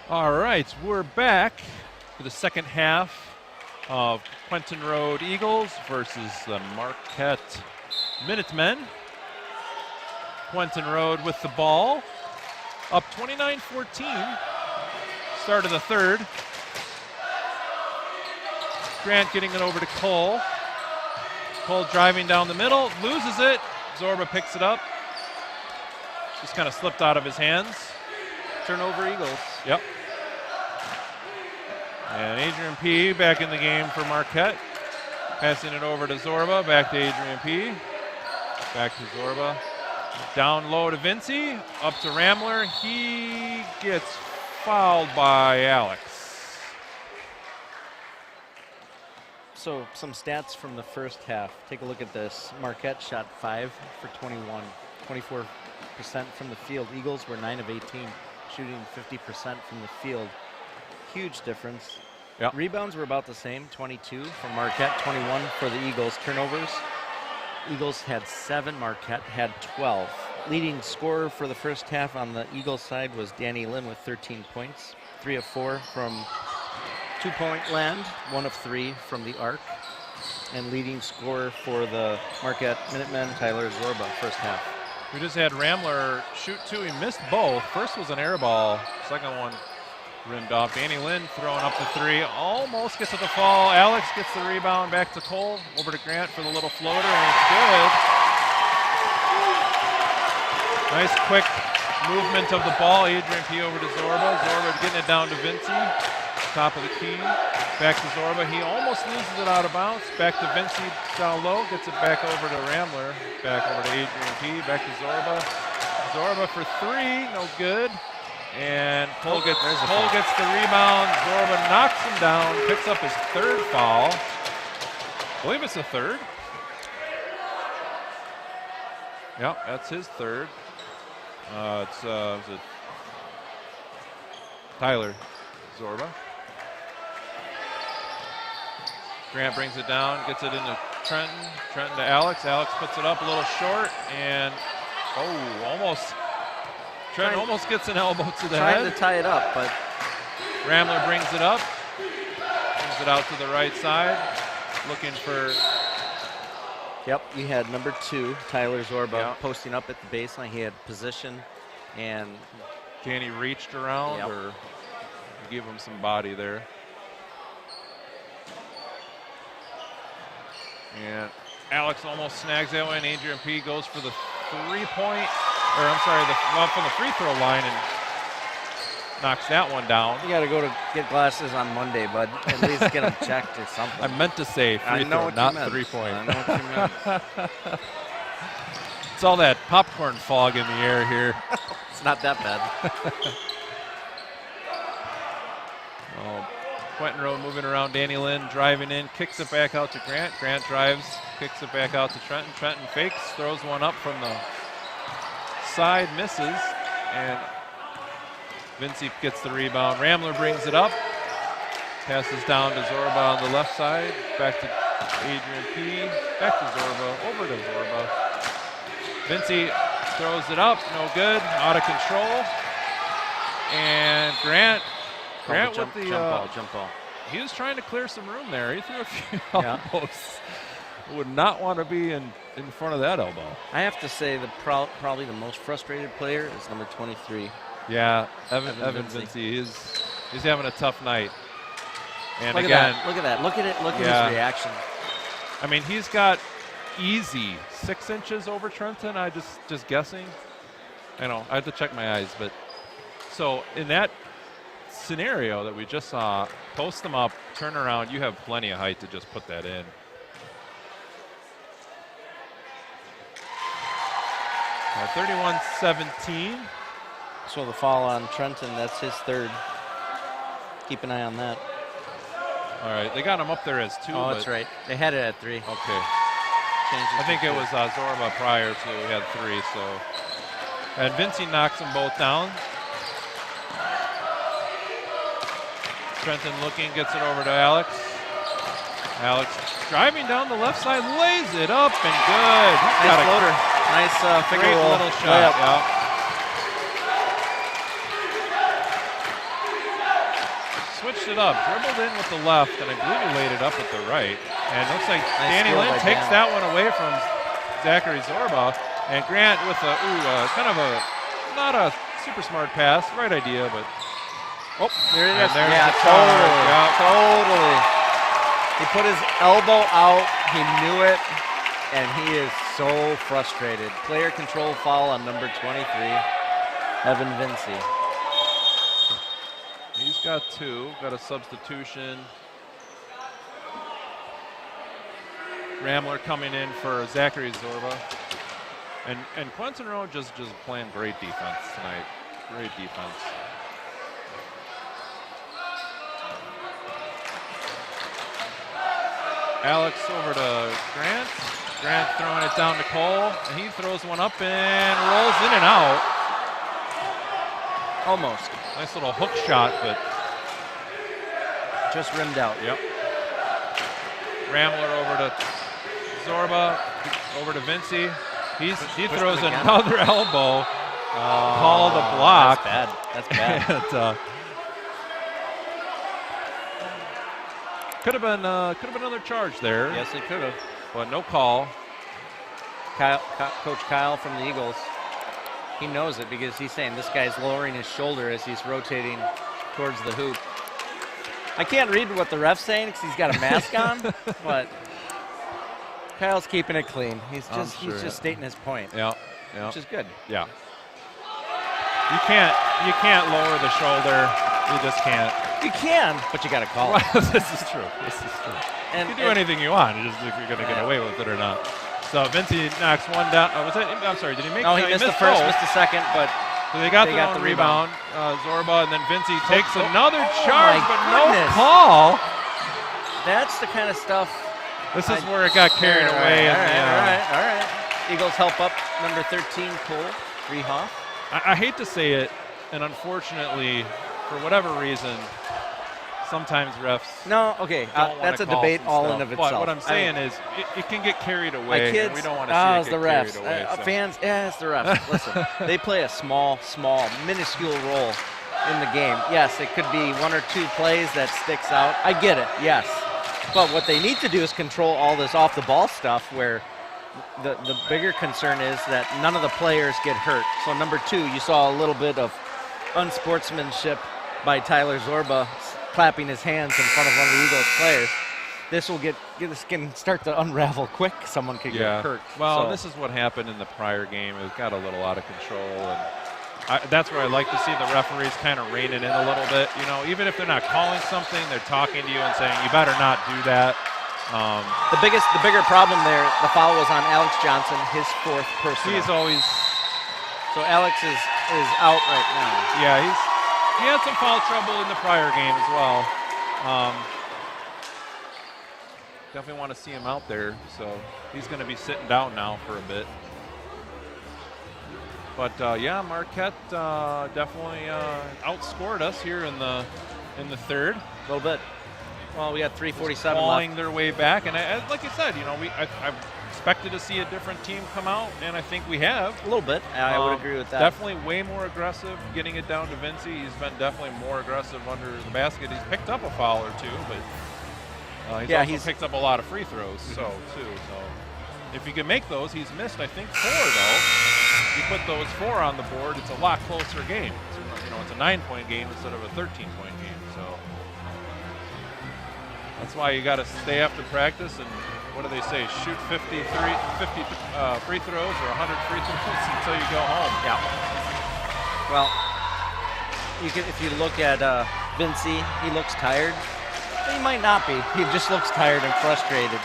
All right, we're back for the second half of Quentin Road Eagles versus the Marquette Minutemen. Quentin Road with the ball, up 29-14. Start of the third. Grant getting it over to Cole. Cole driving down the middle, loses it. Zorba picks it up. Just kind of slipped out of his hands. Turnover Eagles. Yep. And Adrian P. back in the game for Marquette. Passing it over to Zorba. Back to Adrian P. Back to Zorba. Down low to Vinci. Up to Ramler. He gets fouled by Alex. So some stats from the first half. Take a look at this. Marquette shot 5 for 21, 24% from the field. Eagles were 9 of 18, shooting 50% from the field. Huge difference. Yep. Rebounds were about the same, 22 for Marquette, 21 for the Eagles. Turnovers, Eagles had 7, Marquette had 12. Leading scorer for the first half on the Eagles side was Danny Lynn with 13 points, 3 of 4 from two-point land, 1 of 3 from the arc. And leading scorer for the Marquette Minutemen, Tyler Zorba, first half. We just had Ramler shoot 2. He missed both. First was an air ball. Second one rimmed off. Danny Lynn throwing up the 3. Almost gets to the fall. Alex gets the rebound back to Cole. Over to Grant for the little floater, and it's good. Nice quick movement of the ball. Adrian P. over to Zorba. Zorba getting it down to Vinci. Top of the key. Back to Zorba. He almost loses it out of bounds. Back to Vinci down low. Gets it back over to Ramler. Back over to Adrian P. Back to Zorba. Zorba for 3. No good. And Cole gets the rebound. Zorba knocks him down. Picks up his 3rd foul. I believe it's the 3rd. Yep, that's his 3rd. Is it Tyler Zorba? Grant brings it down, gets it into Trenton. Trenton to Alex. Alex puts it up a little short, and Trenton almost gets an elbow to the head. Trying to tie it up, but Ramler brings it up, brings it out to the right side, looking for. Yep, you had number 2, Tyler Zorba, posting up at the baseline. He had position, and Danny reached around or give him some body there. And Alex almost snags that one. Adrian P. goes for the 3-point, from the free throw line and knocks that one down. You got to go to get glasses on Monday, bud. At least get them checked or something. I meant to say free throw, not 3-point. I know what you meant. It's all that popcorn fog in the air here. It's not that bad. Quentin Road moving around. Danny Lynn driving in, kicks it back out to Grant. Grant drives, kicks it back out to Trenton. Trenton fakes, throws one up from the side, misses, and Vinci gets the rebound. Ramler brings it up, passes down to Zorba on the left side, back to Adrian P, back to Zorba, over to Zorba. Vinci throws it up, no good, out of control, and Grant jump ball. He was trying to clear some room there. He threw a few elbows. Would not want to be in front of that elbow. I have to say probably the most frustrated player is number 23. Yeah, Evan Vinci. He's having a tough night. And look again, at that. Look at his reaction. I mean, he's got easy 6 inches over Trenton. I just guessing. I know, I have to check my eyes, but so in that scenario that we just saw, post them up, turn around, you have plenty of height to just put that in. Now 31-17. So the foul on Trenton, that's his 3rd. Keep an eye on that. All right, they got him up there as 2. Oh, that's right. They had it at 3. Okay. I think it was Zorba prior to he had 3, so. And Vinci knocks them both down. Trenton looking, gets it over to Alex. Alex driving down the left side, lays it up and good. He's got nice floater. Nice finger roll. Little shot. Yeah. switched it up, dribbled in with the left, and I believe he laid it up with the right. And it looks like Danny steal Lynn by takes Dan. that one away from Zachary Zorba. And Grant with a, kind of a, not a super smart pass, right idea, but. Oh, there it And is. there's Yeah, the charge. totally. Yeah. Totally. He put his elbow out. He knew it, and he is so frustrated. Player control foul on number 23, Evan Vinci. He's got 2, got a substitution. Ramler coming in for Zachary Zorba. And Quentin Rowe just playing great defense tonight. Great defense. Alex over to Grant. Grant throwing it down to Cole. And he throws one up and rolls in and out. Almost. Nice little hook shot, but Just rimmed out. yep. Ramler over to Zorba, over to Vinci. He throws it again. another elbow. Called a block. That's bad. That's bad. And, could have been another charge there, Yes, it could have. but no call. Coach Kyle from the Eagles, he knows it because he's saying this guy's lowering his shoulder as he's rotating towards the hoop. I can't read what the ref's saying because he's got a mask on, but Kyle's keeping it clean. He's just stating his point, Yeah. which is good. Yeah. You can't lower the shoulder. You just can't. You can, but you got to call it. This is true. And, You can do anything you want. It's just if you're going to get away with it or not. So Vinci knocks one down. I'm sorry. Did he make? No, he missed the first, both. missed the second, but So they got the rebound. Zorba, and then Vinci takes another charge, my but goodness. no call. that's the kind of stuff. This is where it got carried away. All right. Eagles help up number 13, Cole Rehoff. I hate to say it, and unfortunately, for whatever reason, sometimes refs. No, okay, don't that's a wanna call debate some all stuff. in of itself. But what I'm saying is, it can get carried away. My kids, and we don't want to see it's it the get refs. carried away. So. Fans, it's the refs. Listen, they play a small, minuscule role in the game. Yes, it could be 1 or 2 plays that sticks out. I get it, yes. But what they need to do is control all this off-the-ball stuff where the bigger concern is that none of the players get hurt. So number 2, you saw a little bit of unsportsmanship by Tyler Zorba clapping his hands in front of one of the Eagles players. This can start to unravel quick. Someone could get hurt. Well, So- this is what happened in the prior game. It got a little out of control, and that's where I like to see the referees kind of rein it in a little bit. You know, even if they're not calling something, they're talking to you and saying, you better not do that. The bigger problem there, the foul was on Alex Johnson, his 4th personal. He's always, So Alex is out right now. yeah, he had some foul trouble in the prior game as well. Definitely want to see him out there, so he's going to be sitting down now for a bit. But yeah, Marquette definitely outscored us here in the third. A little bit. Well, we got 3:47 Clawing left. their way back, and like you said, you know, I expected to see a different team come out, and I think we have. A little bit. I would agree with that. Definitely way more aggressive, getting it down to Vinci. He's been definitely more aggressive under the basket. He's picked up a foul or two, but he's picked up a lot of free throws, too. So if he can make those, he's missed, I think, 4 though. If you put those 4 on the board, it's a lot closer game. It's a 9-point game instead of a 13-point game. So that's why you got to stay after practice and, what do they say, shoot 50 free throws or 100 free throws until you go home. Yeah. Well, if you look at Vinci, he looks tired. He might not be. He just looks tired and frustrated.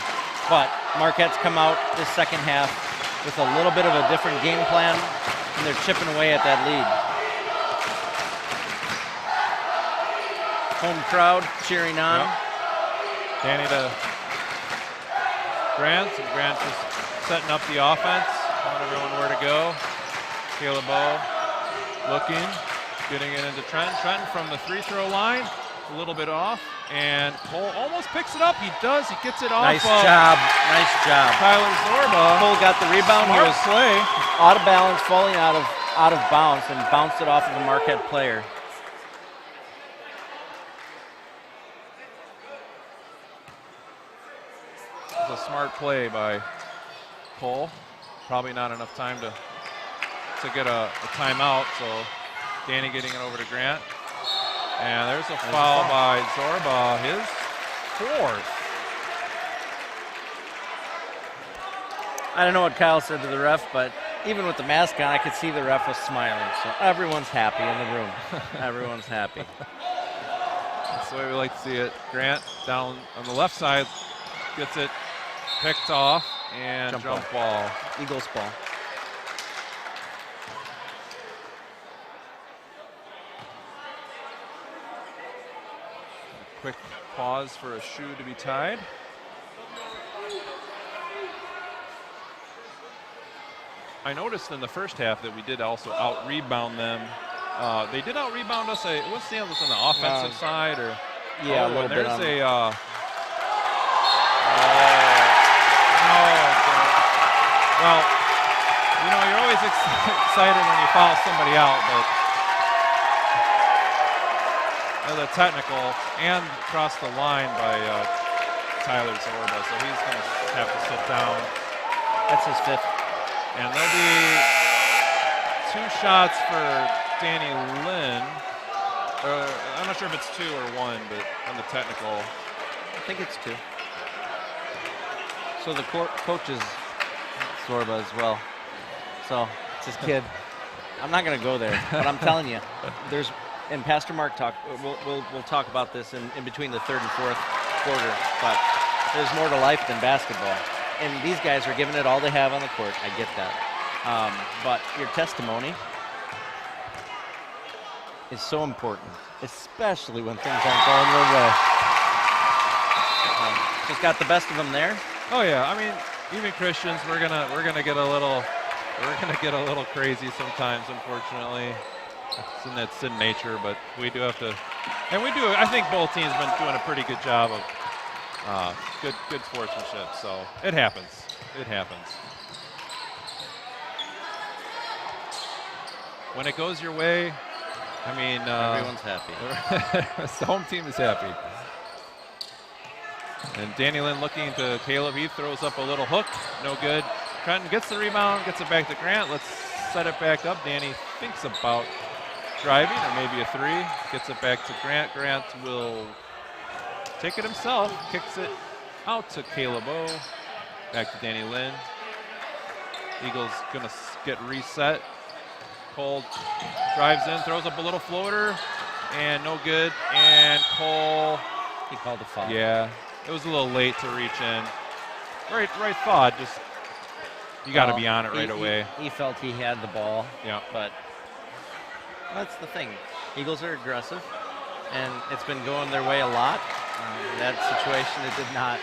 But Marquette's come out this second half with a little bit of a different game plan, and they're chipping away at that lead. Home crowd cheering on. Yep. Danny to Grant, and Grant just setting up the offense, telling everyone where to go. Caleb Bowe looking, getting it into Trenton. Trenton from the free throw line, a little bit off, and Cole almost picks it up. He does. He gets it off. Nice job. Nice job. Tyler Zorba. Cole got the rebound. He Smart was play. out of balance, falling out of bounds, and bounced it off of the Marquette player. a smart play by Cole. Probably not enough time to get a timeout, so Danny getting it over to Grant. And there's a foul by Zorba, his 4th. I don't know what Kyle said to the ref, but even with the mask on, I could see the ref was smiling. So everyone's happy in the room. Everyone's happy. That's the way we like to see it. Grant down on the left side gets it picked off and jump ball. Eagles ball. Quick pause for a shoe to be tied. I noticed in the first half that we did also out-rebound them. They did out-rebound us. What's the other on the offensive side? Or yeah, a little bit. There's well, you know, you're always excited when you foul somebody out, but the technical and across the line by Tyler Zorba, so he's going to have to sit down. That's his 5th. And there'll be 2 shots for Danny Lynn. I'm not sure if it's 2 or 1, but on the technical. I think it's 2. So the coach is Zorba as well. So it's his kid. I'm not going to go there, but I'm telling you, and Pastor Mark we'll talk about this in between the 3rd and 4th quarter, but there's more to life than basketball. And these guys are giving it all they have on the court. I get that. But your testimony is so important, especially when things aren't going your way. Just got the best of them there. Oh yeah, I mean, even Christians, we're gonna get a little crazy sometimes, unfortunately. It's in nature, but we do have to, and we do. I think both teams have been doing a pretty good job of good sportsmanship. So it happens. It happens. When it goes your way, I mean, everyone's happy. The home team is happy. And Danny Lynn looking to Caleb. He throws up a little hook. No good. Quentin gets the rebound, gets it back to Grant. Let's set it back up. Danny thinks about driving, or maybe a 3. Gets it back to Grant. Grant will take it himself. Kicks it out to Caleb O. Back to Danny Lynn. Eagles going to get reset. Cole drives in, throws up a little floater, and no good. And Cole, he called a foul. Yeah, it was a little late to reach in. Right thought, just you got to be on it right away. He felt he had the ball. Yeah, but that's the thing. Eagles are aggressive, and it's been going their way a lot. That situation, it did not.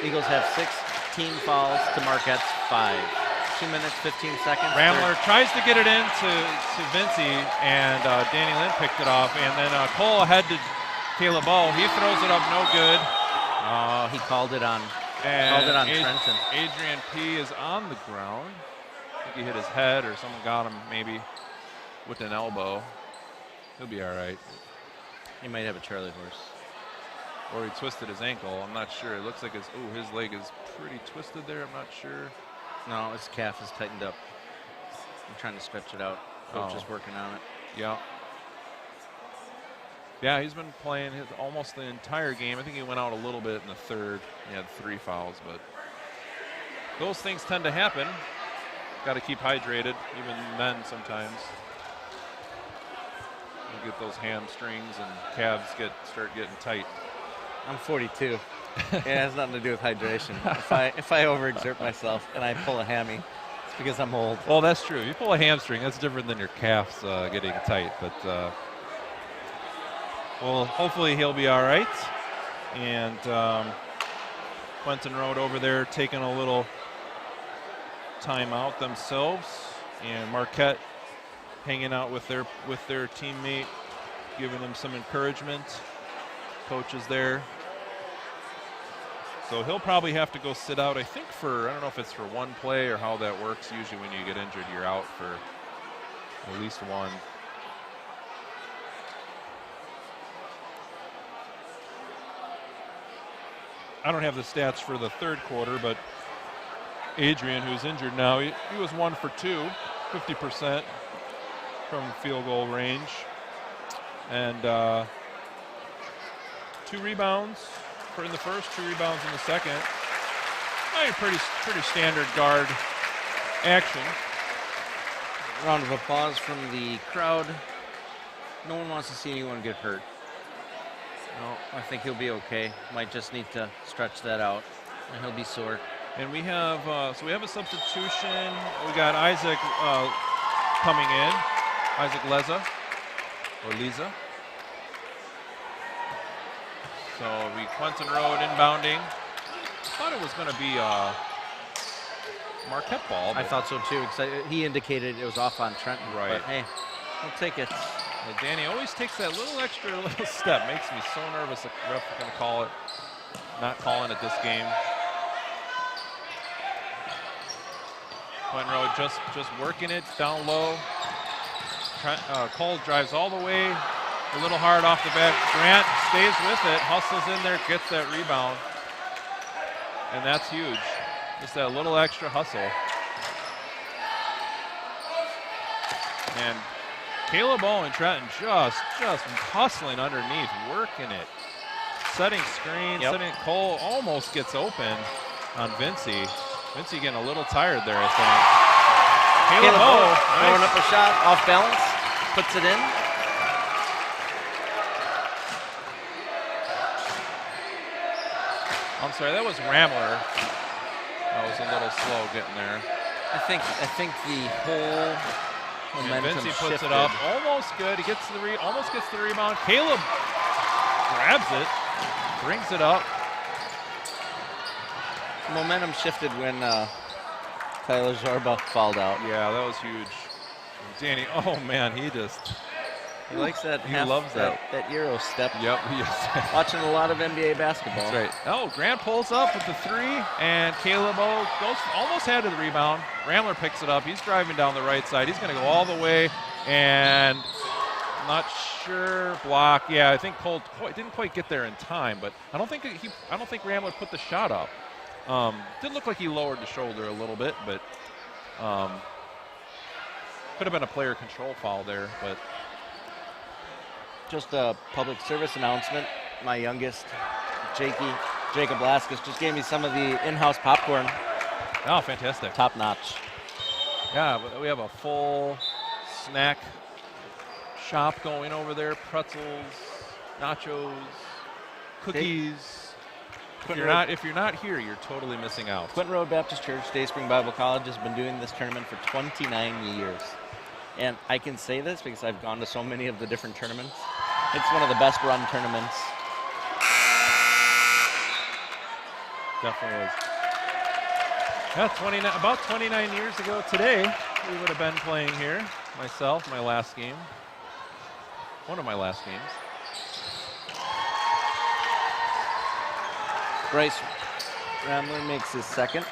Eagles have 6 team fouls to Marquette's 5. 2 minutes, 15 seconds. Ramler tries to get it in to Vinci, and Danny Lynn picked it off. And then Cole ahead to Caleb O. He throws it up, no good. Oh, he called it on. Trenton. Adrian P. is on the ground. I think he hit his head, or someone got him maybe with an elbow. He'll be all right. He might have a Charlie horse. Or he twisted his ankle. I'm not sure. It looks like his leg is pretty twisted there. I'm not sure. No, his calf is tightened up. I'm trying to stretch it out. Coach is working on it. Yeah. Yeah, he's been playing almost the entire game. I think he went out a little bit in the 3rd. He had 3 fouls, but those things tend to happen. Got to keep hydrated, even men sometimes. You get those hamstrings and calves start getting tight. I'm 42. It has nothing to do with hydration. If I overexert myself and I pull a hammy, it's because I'm old. Well, that's true. You pull a hamstring, that's different than your calves getting tight. But well, hopefully he'll be all right. And Quentin Road over there taking a little time out themselves, and Marquette hanging out with their teammate, giving them some encouragement. Coach is there. So he'll probably have to go sit out, I think, I don't know if it's for one play or how that works. Usually when you get injured, you're out for at least one. I don't have the stats for the third quarter, but Adrian, who's injured now, he was 1 for 2, 50% from field goal range. And 2 rebounds in the first, 2 rebounds in the second. Pretty standard guard action. Round of applause from the crowd. No one wants to see anyone get hurt. No, I think he'll be okay. Might just need to stretch that out, and he'll be sore. And we have so we have a substitution. We got Isaac coming in, Isaac Leza or Leza. So Quentin Road inbounding. I thought it was going to be Marquette ball. I thought so too, because he indicated it was off on Trenton. Right. But hey, we'll take it. Yeah, Danny always takes that little step. Makes me so nervous the ref is going to call it. Not calling it this game. Quentin Road just working it down low. Cole drives all the way. A little hard off the back. Grant stays with it, hustles in there, gets that rebound. And that's huge. Just that little extra hustle. And Caleb Owen Trenton just hustling underneath, working it. Setting screens, Cole almost gets open on Vincey. Vincey getting a little tired there, I think. Caleb Owen throwing up a shot off balance, puts it in. I'm sorry, that was Ramler. That was a little slow getting there. I think the whole momentum Vincey puts shifted. it up, almost good. He gets almost gets the rebound. Caleb grabs it, brings it up. Momentum shifted when Tyler Zorba fouled out. Yeah, that was huge. Danny, oh man, he likes that. He loves that Euro step. Yep, he is. Watching a lot of NBA basketball. That's right. Oh, Grant pulls up with the 3, and Caleb O almost had the rebound. Ramler picks it up. He's driving down the right side. He's going to go all the way, and not sure block. Yeah, I think Cole didn't quite get there in time, but I don't think Ramler put the shot up. Did look like he lowered the shoulder a little bit, but could have been a player control foul there, but. Just a public service announcement. My youngest, Jacob Laskus, just gave me some of the in-house popcorn. Oh, fantastic. Top notch. Yeah, we have a full snack shop going over there. Pretzels, nachos, cookies. If you're not here, you're totally missing out. Quentin Road Baptist Church, Day Spring Bible College has been doing this tournament for 29 years. And I can say this because I've gone to so many of the different tournaments. It's one of the best run tournaments. Definitely is. Yeah, about 29 years ago today, we would have been playing here. Myself, my last game. One of my last games. Bryce Ramler makes his second.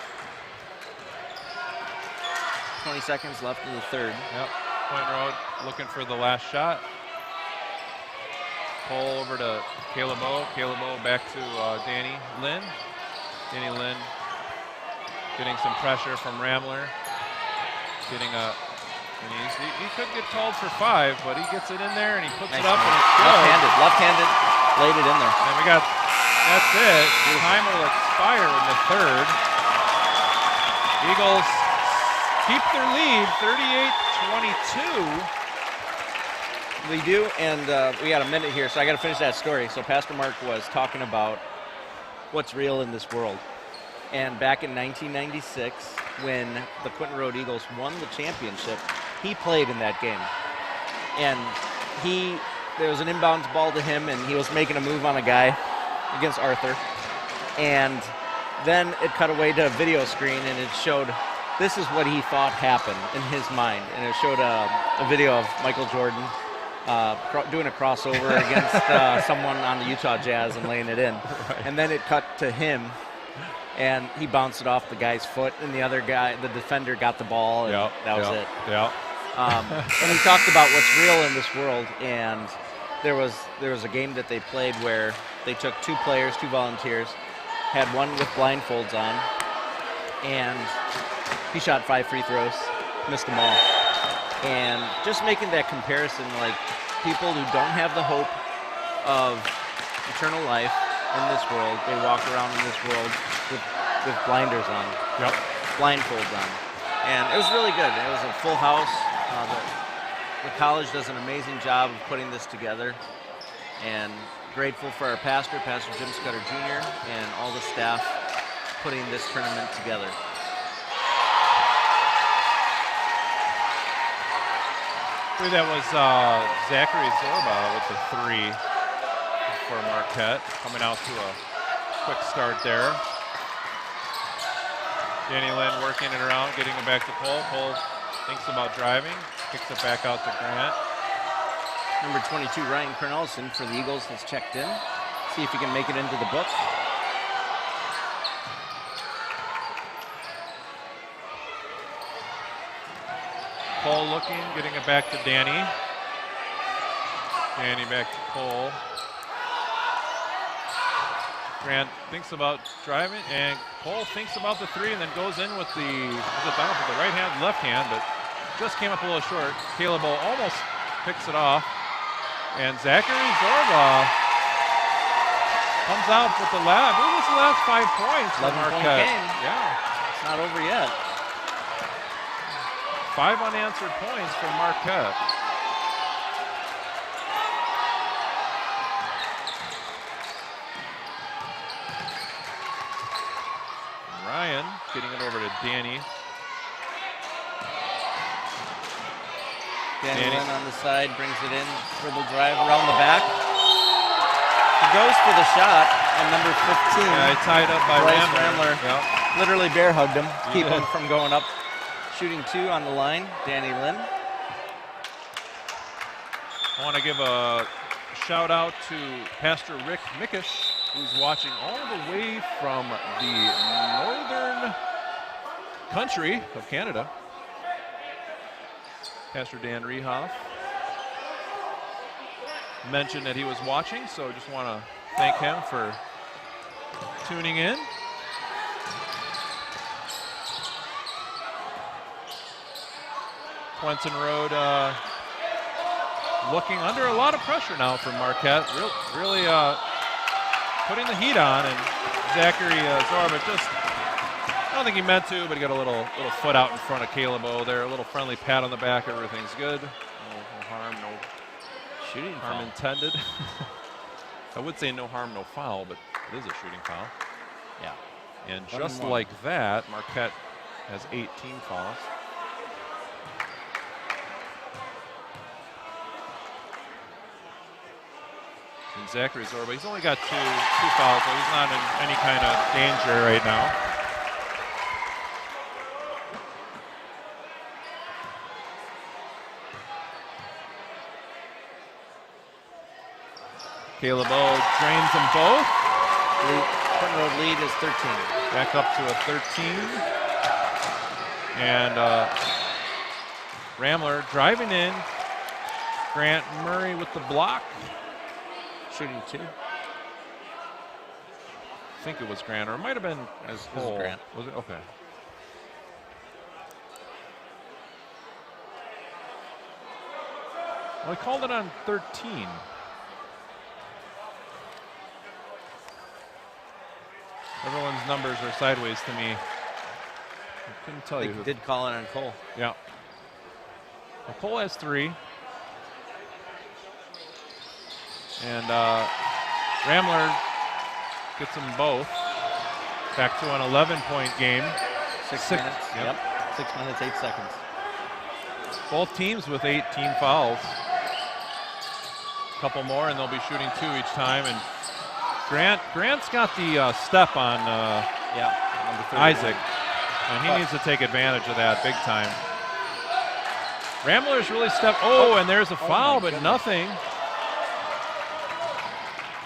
20 seconds left in the third. Yep. Point Road looking for the last shot. Pull over to Caleb O. Caleb O back to Danny Lynn. Danny Lynn getting some pressure from Ramler. He could get called for 5, but he gets it in there and he puts it up and it's good. Left-handed, laid it in there. And that's it. Time will expire in the third. Eagles keep their lead, 38-22. We do, and we got a minute here, so I got to finish that story. So Pastor Mark was talking about what's real in this world. And back in 1996, when the Quentin Road Eagles won the championship, he played in that game. And there was an inbounds ball to him, and he was making a move on a guy against Arthur. And then it cut away to a video screen, and it showed this is what he thought happened in his mind. And it showed a video of Michael Jordan doing a crossover against someone on the Utah Jazz and laying it in. Right. And then it cut to him, and he bounced it off the guy's foot, and the defender got the ball, and that was it. Yeah. And he talked about what's real in this world, and there was a game that they played where they took 2 volunteers, had one with blindfolds on, and he shot 5 free throws, missed them all. And just making that comparison, like people who don't have the hope of eternal life in this world, they walk around in this world with blinders on, blindfolds on. And it was really good. It was a full house. The college does an amazing job of putting this together, and grateful for our pastor, Pastor Jim Scudder Jr., and all the staff putting this tournament together. That was Zachary Zorba with the 3 for Marquette, coming out to a quick start there. Danny Lynn working it around, getting it back to Cole. Cole thinks about driving, kicks it back out to Grant. Number 22, Ryan Cornelison for the Eagles has checked in. See if he can make it into the book. Cole looking, getting it back to Danny. Danny back to Cole. Grant thinks about driving, and Cole thinks about the 3 and then goes in with the, down with the right hand, left hand, but just came up a little short. Caleb almost picks it off. And Zachary Zorba comes out with the last, what was the last 5 points for 11 point Marquette? game. Yeah. It's not over yet. 5 unanswered points for Marquette. Ryan getting it over to Danny. Danny Lynn on the side, brings it in, dribble drive around the back. He goes for the shot, and number 15. Yeah, he tied up by Ramler. Yep. Literally bear hugged him, keep did. him from going up. Shooting 2 on the line, Danny Lynn. I want to give a shout out to Pastor Rick Mickish, who's watching all the way from the northern country of Canada. Pastor Dan Rehoff mentioned that he was watching, so just want to thank him for tuning in. Quentin Road looking under a lot of pressure now from Marquette. Really putting the heat on, and Zachary Zorba just, I don't think he meant to, but he got a little foot out in front of Caleb O there. A little friendly pat on the back. Everything's good. No harm, no Shooting harm foul. intended. I would say no harm, no foul, but it is a shooting foul. Yeah. And 1 just and 1. like that, Marquette has 18 fouls. And Zachary Zorba, he's only got two fouls, so he's not in any kind of danger right now. Caleb O drains them both. Quentin Road lead is 13. Back up to a 13. And Ramler driving in. Grant Murray with the block. Shooting 2. I think it was Grant, or it might have been It was Cole. Grant. Was it? Okay. Well, he called it on 13. Everyone's numbers are sideways to me. I couldn't tell I you. think he did call it on Cole. Yeah. Well, Cole has 3. And Ramler gets them both. Back to an 11-point game. 6 Six- minutes. yep. 6 minutes, 8 seconds. Both teams with 18 fouls. A couple more, and they'll be shooting 2 each time. And Grant's got the step on Number 31. Isaac, and he needs to take advantage of that big time. Ramler's really stepped. Oh, and there's a foul, but goodness. nothing.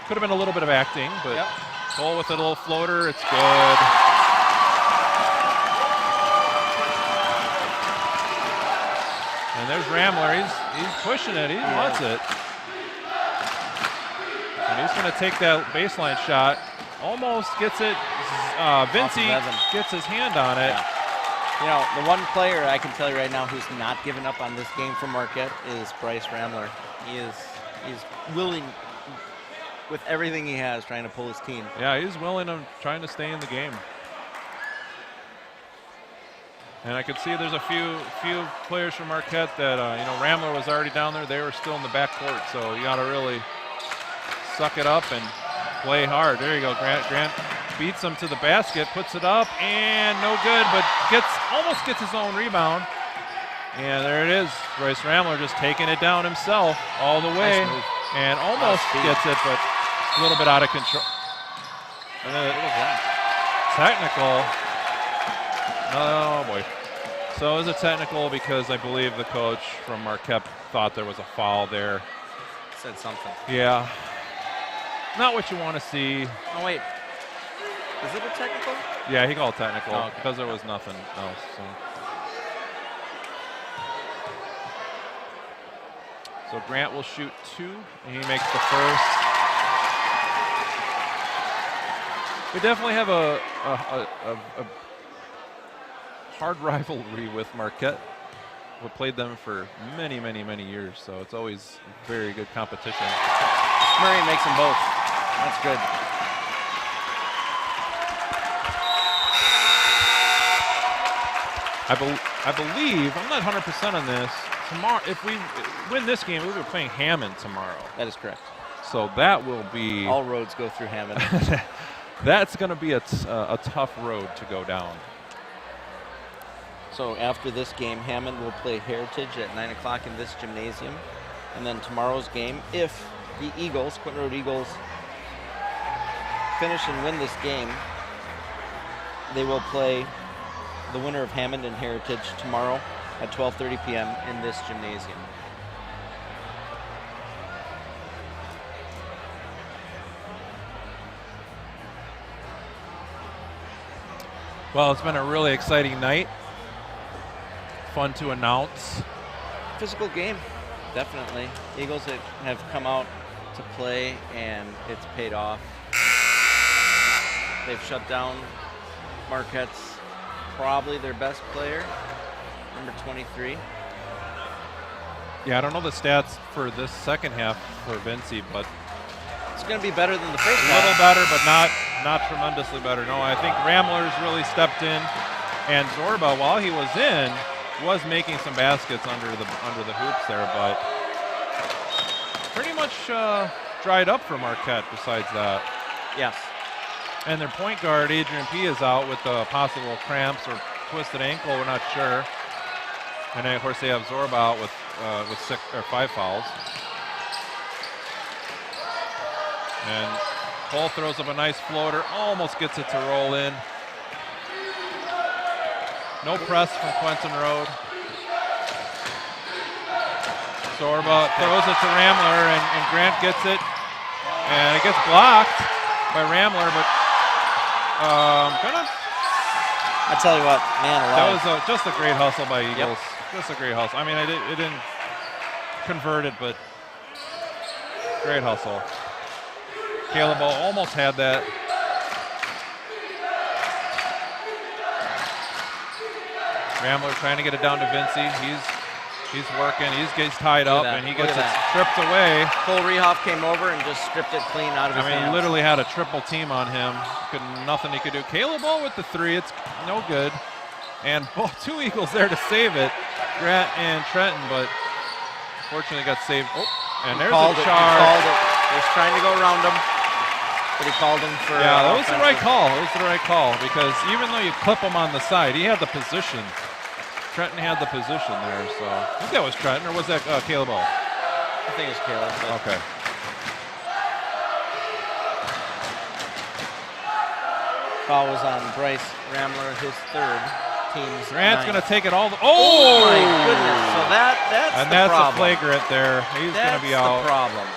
Could have been a little bit of acting, but Yep. Cole with a little floater. It's good. And there's Ramler. He's pushing it. He wants it. And he's going to take that baseline shot. almost gets it. Vinci gets his hand on it. Yeah. You know, the one player I can tell you right now who's not given up on this game for Marquette is Bryce Ramler. He's willing, with everything he has, trying to pull his team. Yeah, he's willing and trying to stay in the game. And I could see there's a few players from Marquette that, Ramler was already down there. They were still in the backcourt, so you got to really suck it up and play hard. There you go, Grant. Grant beats him to the basket, puts it up, and no good, but almost gets his own rebound. And there it is. Bryce Ramler just taking it down himself all the way, and almost gets it, but a little bit out of control. Technical. Oh, boy. So it was a technical because I believe the coach from Marquette thought there was a foul there. Said something. Yeah. Not what you want to see. Oh, wait. Is it a technical? Yeah, he called technical because there was nothing else. So Grant will shoot 2, and he makes the first. We definitely have a hard rivalry with Marquette. We played them for many, many, many years, so it's always very good competition. Murray makes them both. That's good. I believe, I'm not 100% on this, tomorrow, if we win this game, we'll be playing Hammond tomorrow. That is correct. So that will be... All roads go through Hammond. That's going to be a tough road to go down. So after this game, Hammond will play Heritage at 9 o'clock in this gymnasium. And then tomorrow's game, if the Eagles, Quentin Road Eagles, finish and win this game, they will play the winner of Hammond and Heritage tomorrow at 12:30 p.m. in this gymnasium. Well, it's been a really exciting night. Fun to announce. Physical game, definitely. Eagles have come out to play, and it's paid off. They've shut down Marquette's probably their best player, number 23. Yeah, I don't know the stats for this second half for Vinci, but it's going to be better than the first half. A little better, but not tremendously better. No, I think Ramler's really stepped in, and Zorba, while he was in, was making some baskets under the hoops there, but pretty much dried up for Marquette besides that. Yes. And their point guard, Adrian P., is out with possible cramps or twisted ankle. We're not sure. And then, of course, they have Zorba out with 5 fouls. And Cole throws up a nice floater, almost gets it to roll in. No press from Quentin Road. Zorba throws it to Ramler, and Grant gets it. And it gets blocked by Ramler, but I tell you what, man alive. That was just a great hustle by Eagles. Yep. Just a great hustle. I mean, it didn't convert it, but great hustle. Caleb almost had that. Ramler trying to get it down to Vinci. He's working. He gets tied up, and he gets it stripped away. Cole Rehoff came over and just stripped it clean out of his hands. He literally had a triple team on him. Nothing he could do. Caleb with the 3. It's no good. And both 2 Eagles there to save it, Grant and Trenton, but fortunately got saved. Oh, and there's a charge. He called it. He was trying to go around him, but he called him for. Yeah, that was the right call. It was the right call because even though you clip him on the side, he had the position. Trenton had the position there, so I think that was Trenton, or was that Caleb? I think it was Caleb. Okay. Foul was on Bryce Ramler, his 3rd, team's Grant's 9th. going to take it all. Oh my goodness! So that's a flagrant there. He's going to be out. That's the problem.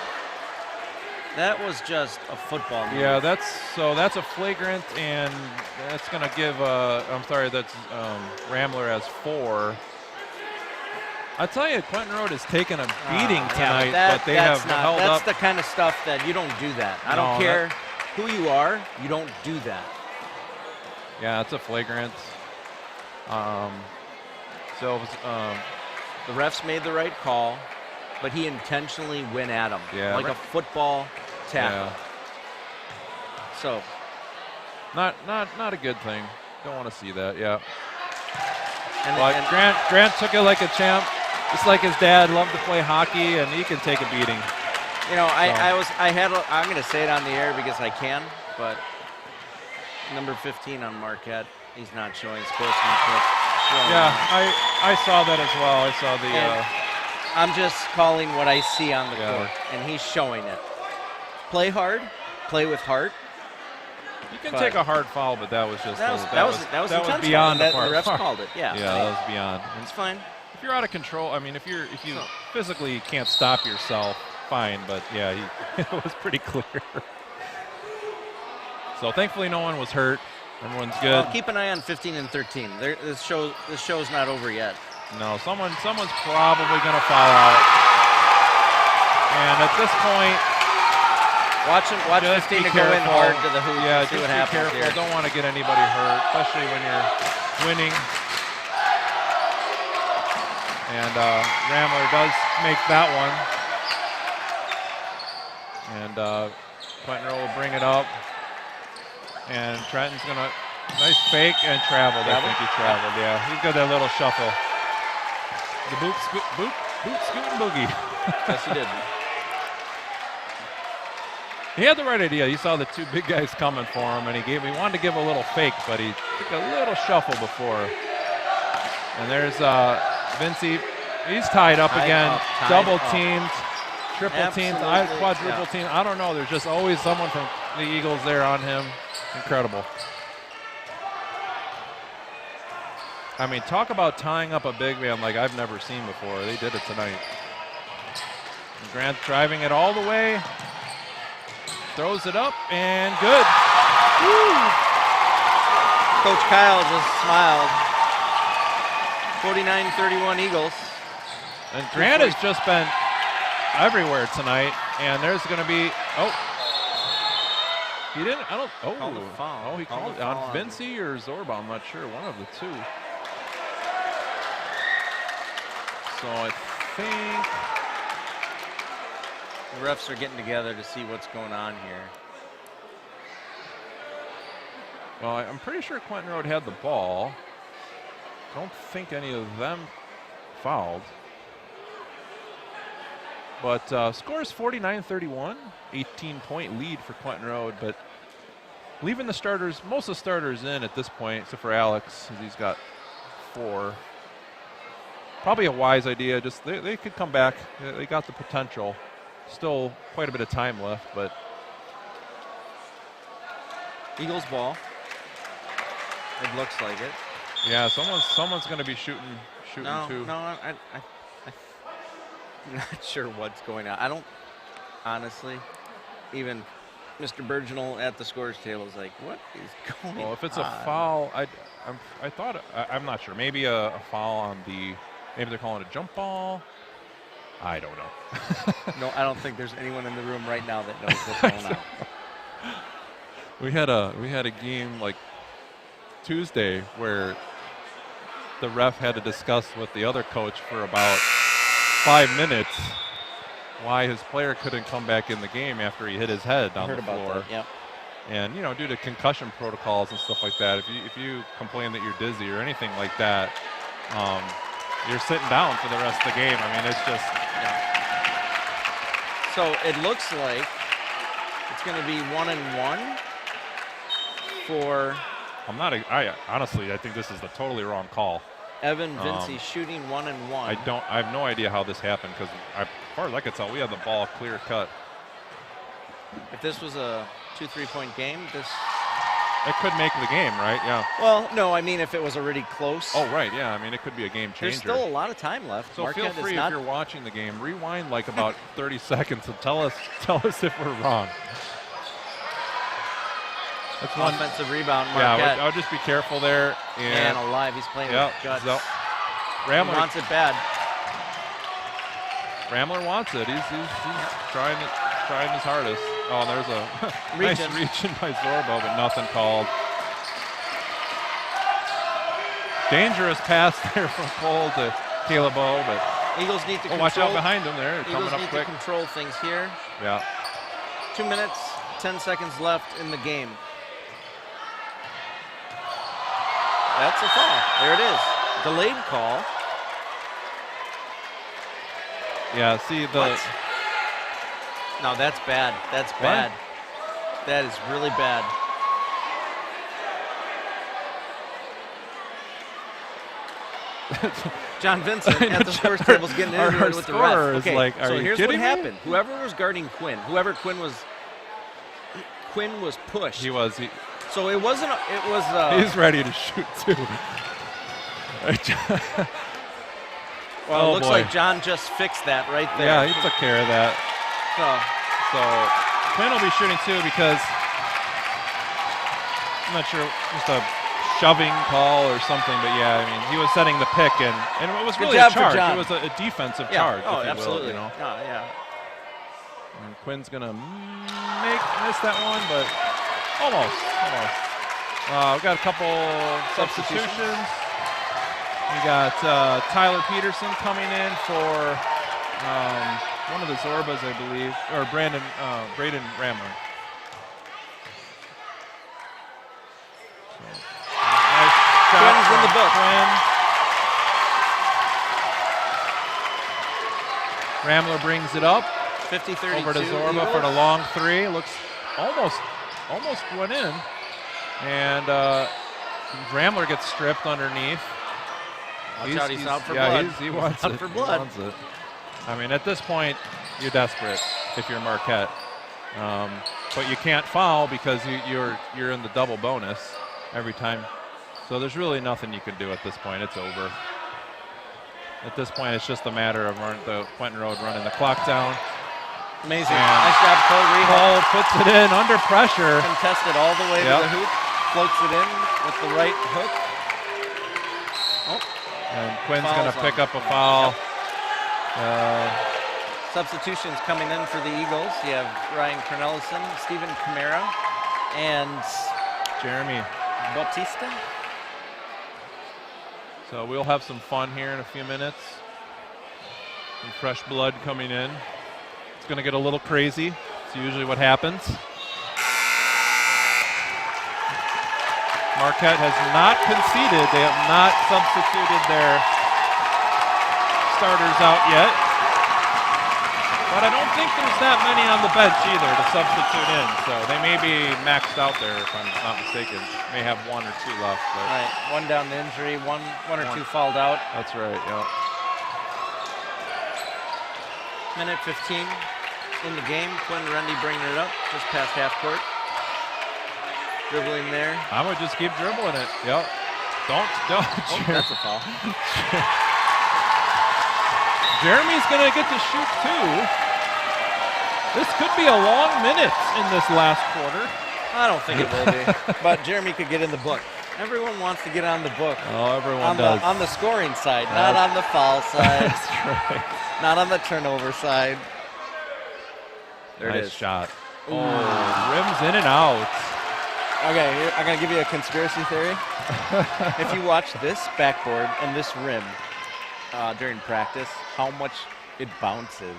That was just a football move. Yeah, that's a flagrant, and that's going to give. That's Ramler has 4. I tell you, Quentin Road has taken a beating tonight, but they have held up. That's the kind of stuff that you don't do that. I don't care who you are, you don't do that. Yeah, it's a flagrant. So the refs made the right call, but he intentionally went at him like a football tackle. Yeah. So, not a good thing. Don't want to see that. Yeah. And Grant took it like a champ, just like his dad loved to play hockey, and he can take a beating. You know, I'm going to say it on the air because I can, but number 15 on Marquette, he's not showing sportsmanship. Yeah, I saw that as well. I saw the. I'm just calling what I see on the court, and he's showing it. Play hard, play with heart. You can take a hard foul, but that was just that was beyond the part. The refs called it. Yeah. Yeah, that was beyond. It's fine. If you're out of control, I mean, if you physically can't stop yourself, fine. But yeah, it was pretty clear. So thankfully, no one was hurt. Everyone's good. Well, keep an eye on 15 and 13. This show's not over yet. No, someone's probably going to foul out. And at this point, watch 15 to go in hard to the hoop. Yeah, see just what be happens careful. here. Don't want to get anybody hurt, especially when you're winning. And Ramler does make that one. And Quentin will bring it up. And Trenton's going to, nice fake and traveled. I think he traveled, yeah. He's got that little shuffle. The boot, scoot, and boogie. Yes, he did. He had the right idea. He saw the two big guys coming for him, and he wanted to give a little fake, but he took a little shuffle before. And there's Vincey. He's tied up again. Double teamed, triple teamed, quadruple teamed. I don't know. There's just always someone from the Eagles there on him. Incredible. I mean, talk about tying up a big man like I've never seen before. They did it tonight. And Grant driving it all the way. Throws it up, and good. Woo! Coach Kyle just smiled. 49-31 Eagles. And Grant has just been everywhere tonight, and there's going to be, he didn't, Called a foul. He called it on Vincey or Zorba, I'm not sure, one of the two. So I think the refs are getting together to see what's going on here. Well, I'm pretty sure Quentin Road had the ball. Don't think any of them fouled. But scores 49-31, 18-point lead for Quentin Road, but leaving the starters, most of the starters in at this point, except for Alex, as he's got 4. Probably a wise idea. Just they could come back. They got the potential. Still quite a bit of time left, but Eagles ball. It looks like it. Yeah, someone's going to be shooting too. No, I'm not sure what's going on. I don't, honestly, even Mr. Burginal at the scores table is like, what is going on? Well, if it's a foul, I'm not sure. Maybe a foul on maybe they're calling it a jump ball. I don't know. No, I don't think there's anyone in the room right now that knows what's going on. We had a game like Tuesday where the ref had to discuss with the other coach for about 5 minutes why his player couldn't come back in the game after he hit his head on the floor. That, yep. And due to concussion protocols and stuff like that, if you complain that you're dizzy or anything like that, you're sitting down for the rest of the game. I mean, it's just. Yeah. So it looks like it's going to be 1-1 for. I honestly, I think this is the totally wrong call. Evan Vincey shooting 1-1. I have no idea how this happened because, as far as I could tell, we had the ball clear cut. If this was a 2 3-point game, it could make the game, right? Yeah. Well, no, I mean if it was already close. Oh, right, yeah. I mean, it could be a game changer. There's still a lot of time left. So Marquette feel free if you're watching the game, rewind like about 30 seconds and tell us if we're wrong. That's one offensive rebound, Marquette. Yeah, I'll just be careful there. And alive, he's playing with guts. Ramler wants it bad. Ramler wants it. He's trying his hardest. Oh, there's a nice reach in by Zorba, but nothing called. Dangerous pass there from Cole to Caleb O, but Eagles need to control. watch out behind them there. Coming Eagles up need quick. to control things here. Yeah. 2 minutes, 10 seconds left in the game. That's a foul. There it is. Delayed call. Yeah, see the... What? No, that's bad. That's bad. That is really bad. John Vincent at the scores table is getting into it with the ref. Okay, like, are so you here's kidding what me? happened. Whoever was guarding Quinn, Quinn was pushed. He was. So it wasn't. It was. He's ready to shoot too. Well, it looks like John just fixed that right there. Yeah, he took care of that. So Quinn will be shooting too because I'm not sure, just a shoving call or something, but yeah, I mean, he was setting the pick, and it was really a charge. It was a defensive charge, Oh, if you absolutely. will, you know. Oh, yeah. And Quinn's gonna miss that one, but almost. We've got a couple substitutions. We got Tyler Peterson coming in for one of the Zorbas, I believe, or Braden Ramler. Quinn's in the book. Ramler brings it up. 50-32. Over to Zorba for the long three. Looks almost went in. And Ramler gets stripped underneath. Watch out, he's out for blood. He wants out it. for blood. He wants it. I mean, at this point, you're desperate if you're Marquette. But you can't foul because you're in the double bonus every time. So there's really nothing you can do at this point. It's over. At this point, it's just a matter of the Quentin Road running the clock down. Amazing. Nice job, Cole. Cole puts it in under pressure. Contested all the way to the hoop. Floats it in with the right hook. And Quinn's going to pick up a foul. Substitutions coming in for the Eagles. You have Ryan Cornelison, Steven Camara, and Jeremy Bautista. So we'll have some fun here in a few minutes. Some fresh blood coming in. It's going to get a little crazy. It's usually what happens. Marquette has not conceded. They have not substituted their starters out yet. But I don't think there's that many on the bench either to substitute in. So they may be maxed out there, if I'm not mistaken. May have one or two left. But right, one down to injury, one or two fouled out. That's right, yeah. Minute 15 in the game. Quinn Rundy bringing it up just past half court. Dribbling there. I would just keep dribbling it. Yep. Don't. Oh, that's a foul. Jeremy's going to get to shoot too. This could be a long minute in this last quarter. I don't think it will be. But Jeremy could get in the book. Everyone wants to get on the book. Oh, everyone does. On the scoring side, not on the foul side. That's right. Not on the turnover side. There it is. Nice shot. Oh, rims in and out. Okay, here, I'm going to give you a conspiracy theory. If you watch this backboard and this rim during practice, how much it bounces.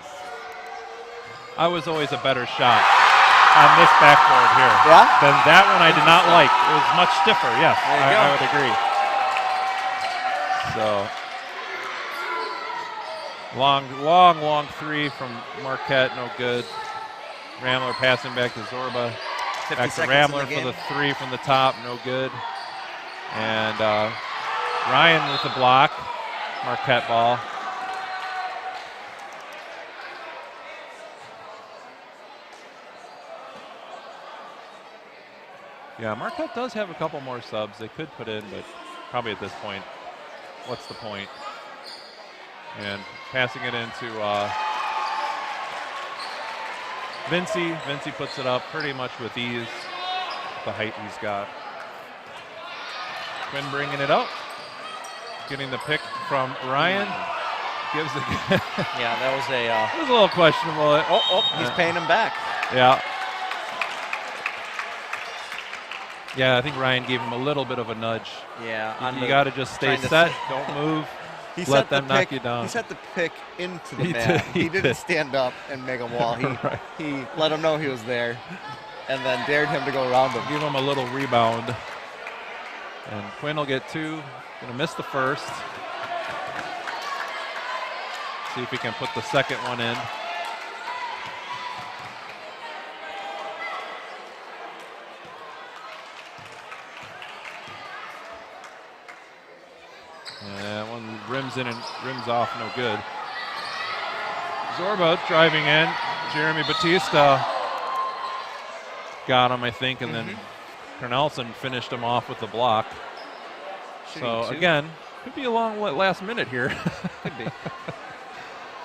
I was always a better shot on this backboard here. Yeah? Than that one I did not like. It was much stiffer, yes. I would agree. So, long three from Marquette, no good. Ramler passing back to Zorba. Back to Ramler for the three from the top, no good. And Ryan with the block, Marquette ball. Yeah, Marquette does have a couple more subs they could put in, but probably at this point, what's the point? And passing it into Vinci. Vinci puts it up pretty much with ease, the height he's got. Quinn bringing it up, getting the pick from Ryan. Gives it. Yeah, that was it was a little questionable. He's paying him back. Yeah. Yeah, I think Ryan gave him a little bit of a nudge. Yeah. You got to just stay set, don't move, let them knock you down. He set the pick into the He man. did, He didn't stand up and make him wall. Right. He let him know he was there and then dared him to go around him. Give him a little rebound. And Quinn will get 2. Going to miss the first. See if he can put the second one in. Yeah, one rims in and rims off, no good. Zorba driving in. Jeremy Batista got him, I think, and then Cornelison finished him off with the block. So again, could be a long last minute here. Could be.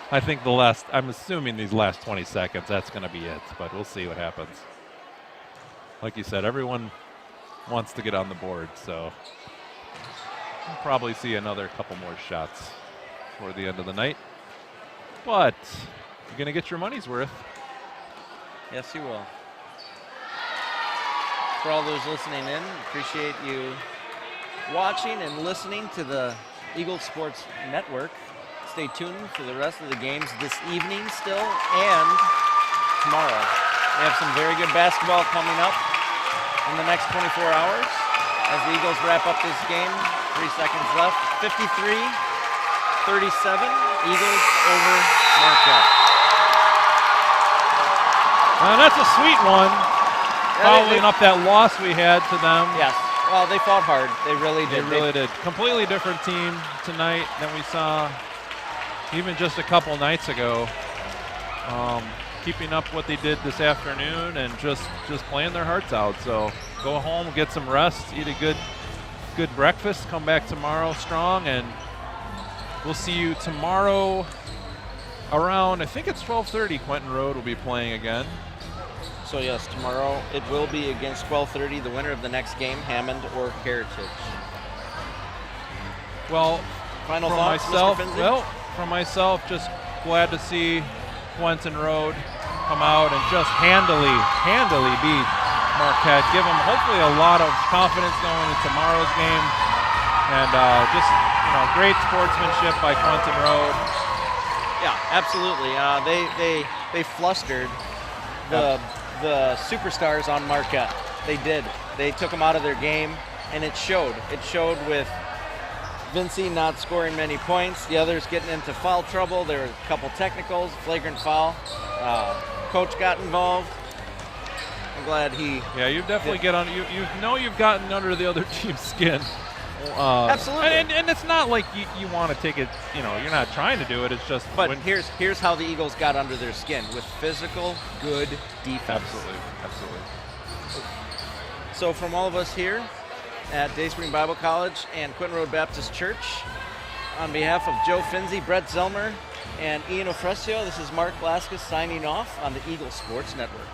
I think I'm assuming these last 20 seconds, that's going to be it, but we'll see what happens. Like you said, everyone wants to get on the board, so we'll probably see another couple more shots toward the end of the night. But you're going to get your money's worth. Yes, you will. For all those listening in, appreciate you watching and listening to the Eagle Sports Network. Stay tuned for the rest of the games this evening still and tomorrow. We have some very good basketball coming up in the next 24 hours as the Eagles wrap up this game. 3 seconds left. 53-37, Eagles over Marquette. That's a sweet one. Following up that loss we had to them. Yes. Well, they fought hard. They really did. They really did. Completely different team tonight than we saw even just a couple nights ago. Keeping up what they did this afternoon and just playing their hearts out. So go home, get some rest, eat a good breakfast, come back tomorrow strong, and we'll see you tomorrow around, I think it's 12:30. Quentin Road will be playing again. So yes, tomorrow it will be against 12:30, the winner of the next game, Hammond or Heritage. Well, Final from thoughts, myself, Mr. Finley? well, from myself, just glad to see Quentin Road come out and just handily beat Marquette. Give them hopefully a lot of confidence going into tomorrow's game, and just great sportsmanship by Quentin Road. Yeah, absolutely. They flustered the superstars on Marquette. They did. They took them out of their game, and it showed. It showed with Vinci not scoring many points, the others getting into foul trouble. There were a couple technicals, flagrant foul. Coach got involved. I'm glad he. Yeah, you definitely get on. You've gotten under the other team's skin. Absolutely. And it's not like you want to take it. You're not trying to do it. It's just. But here's how the Eagles got under their skin with physical, good defense. Absolutely. So from all of us here at Day Spring Bible College and Quentin Road Baptist Church, on behalf of Joe Finzi, Brett Zelmer, and Ian Ofresio, this is Mark Laskus signing off on the Eagle Sports Network.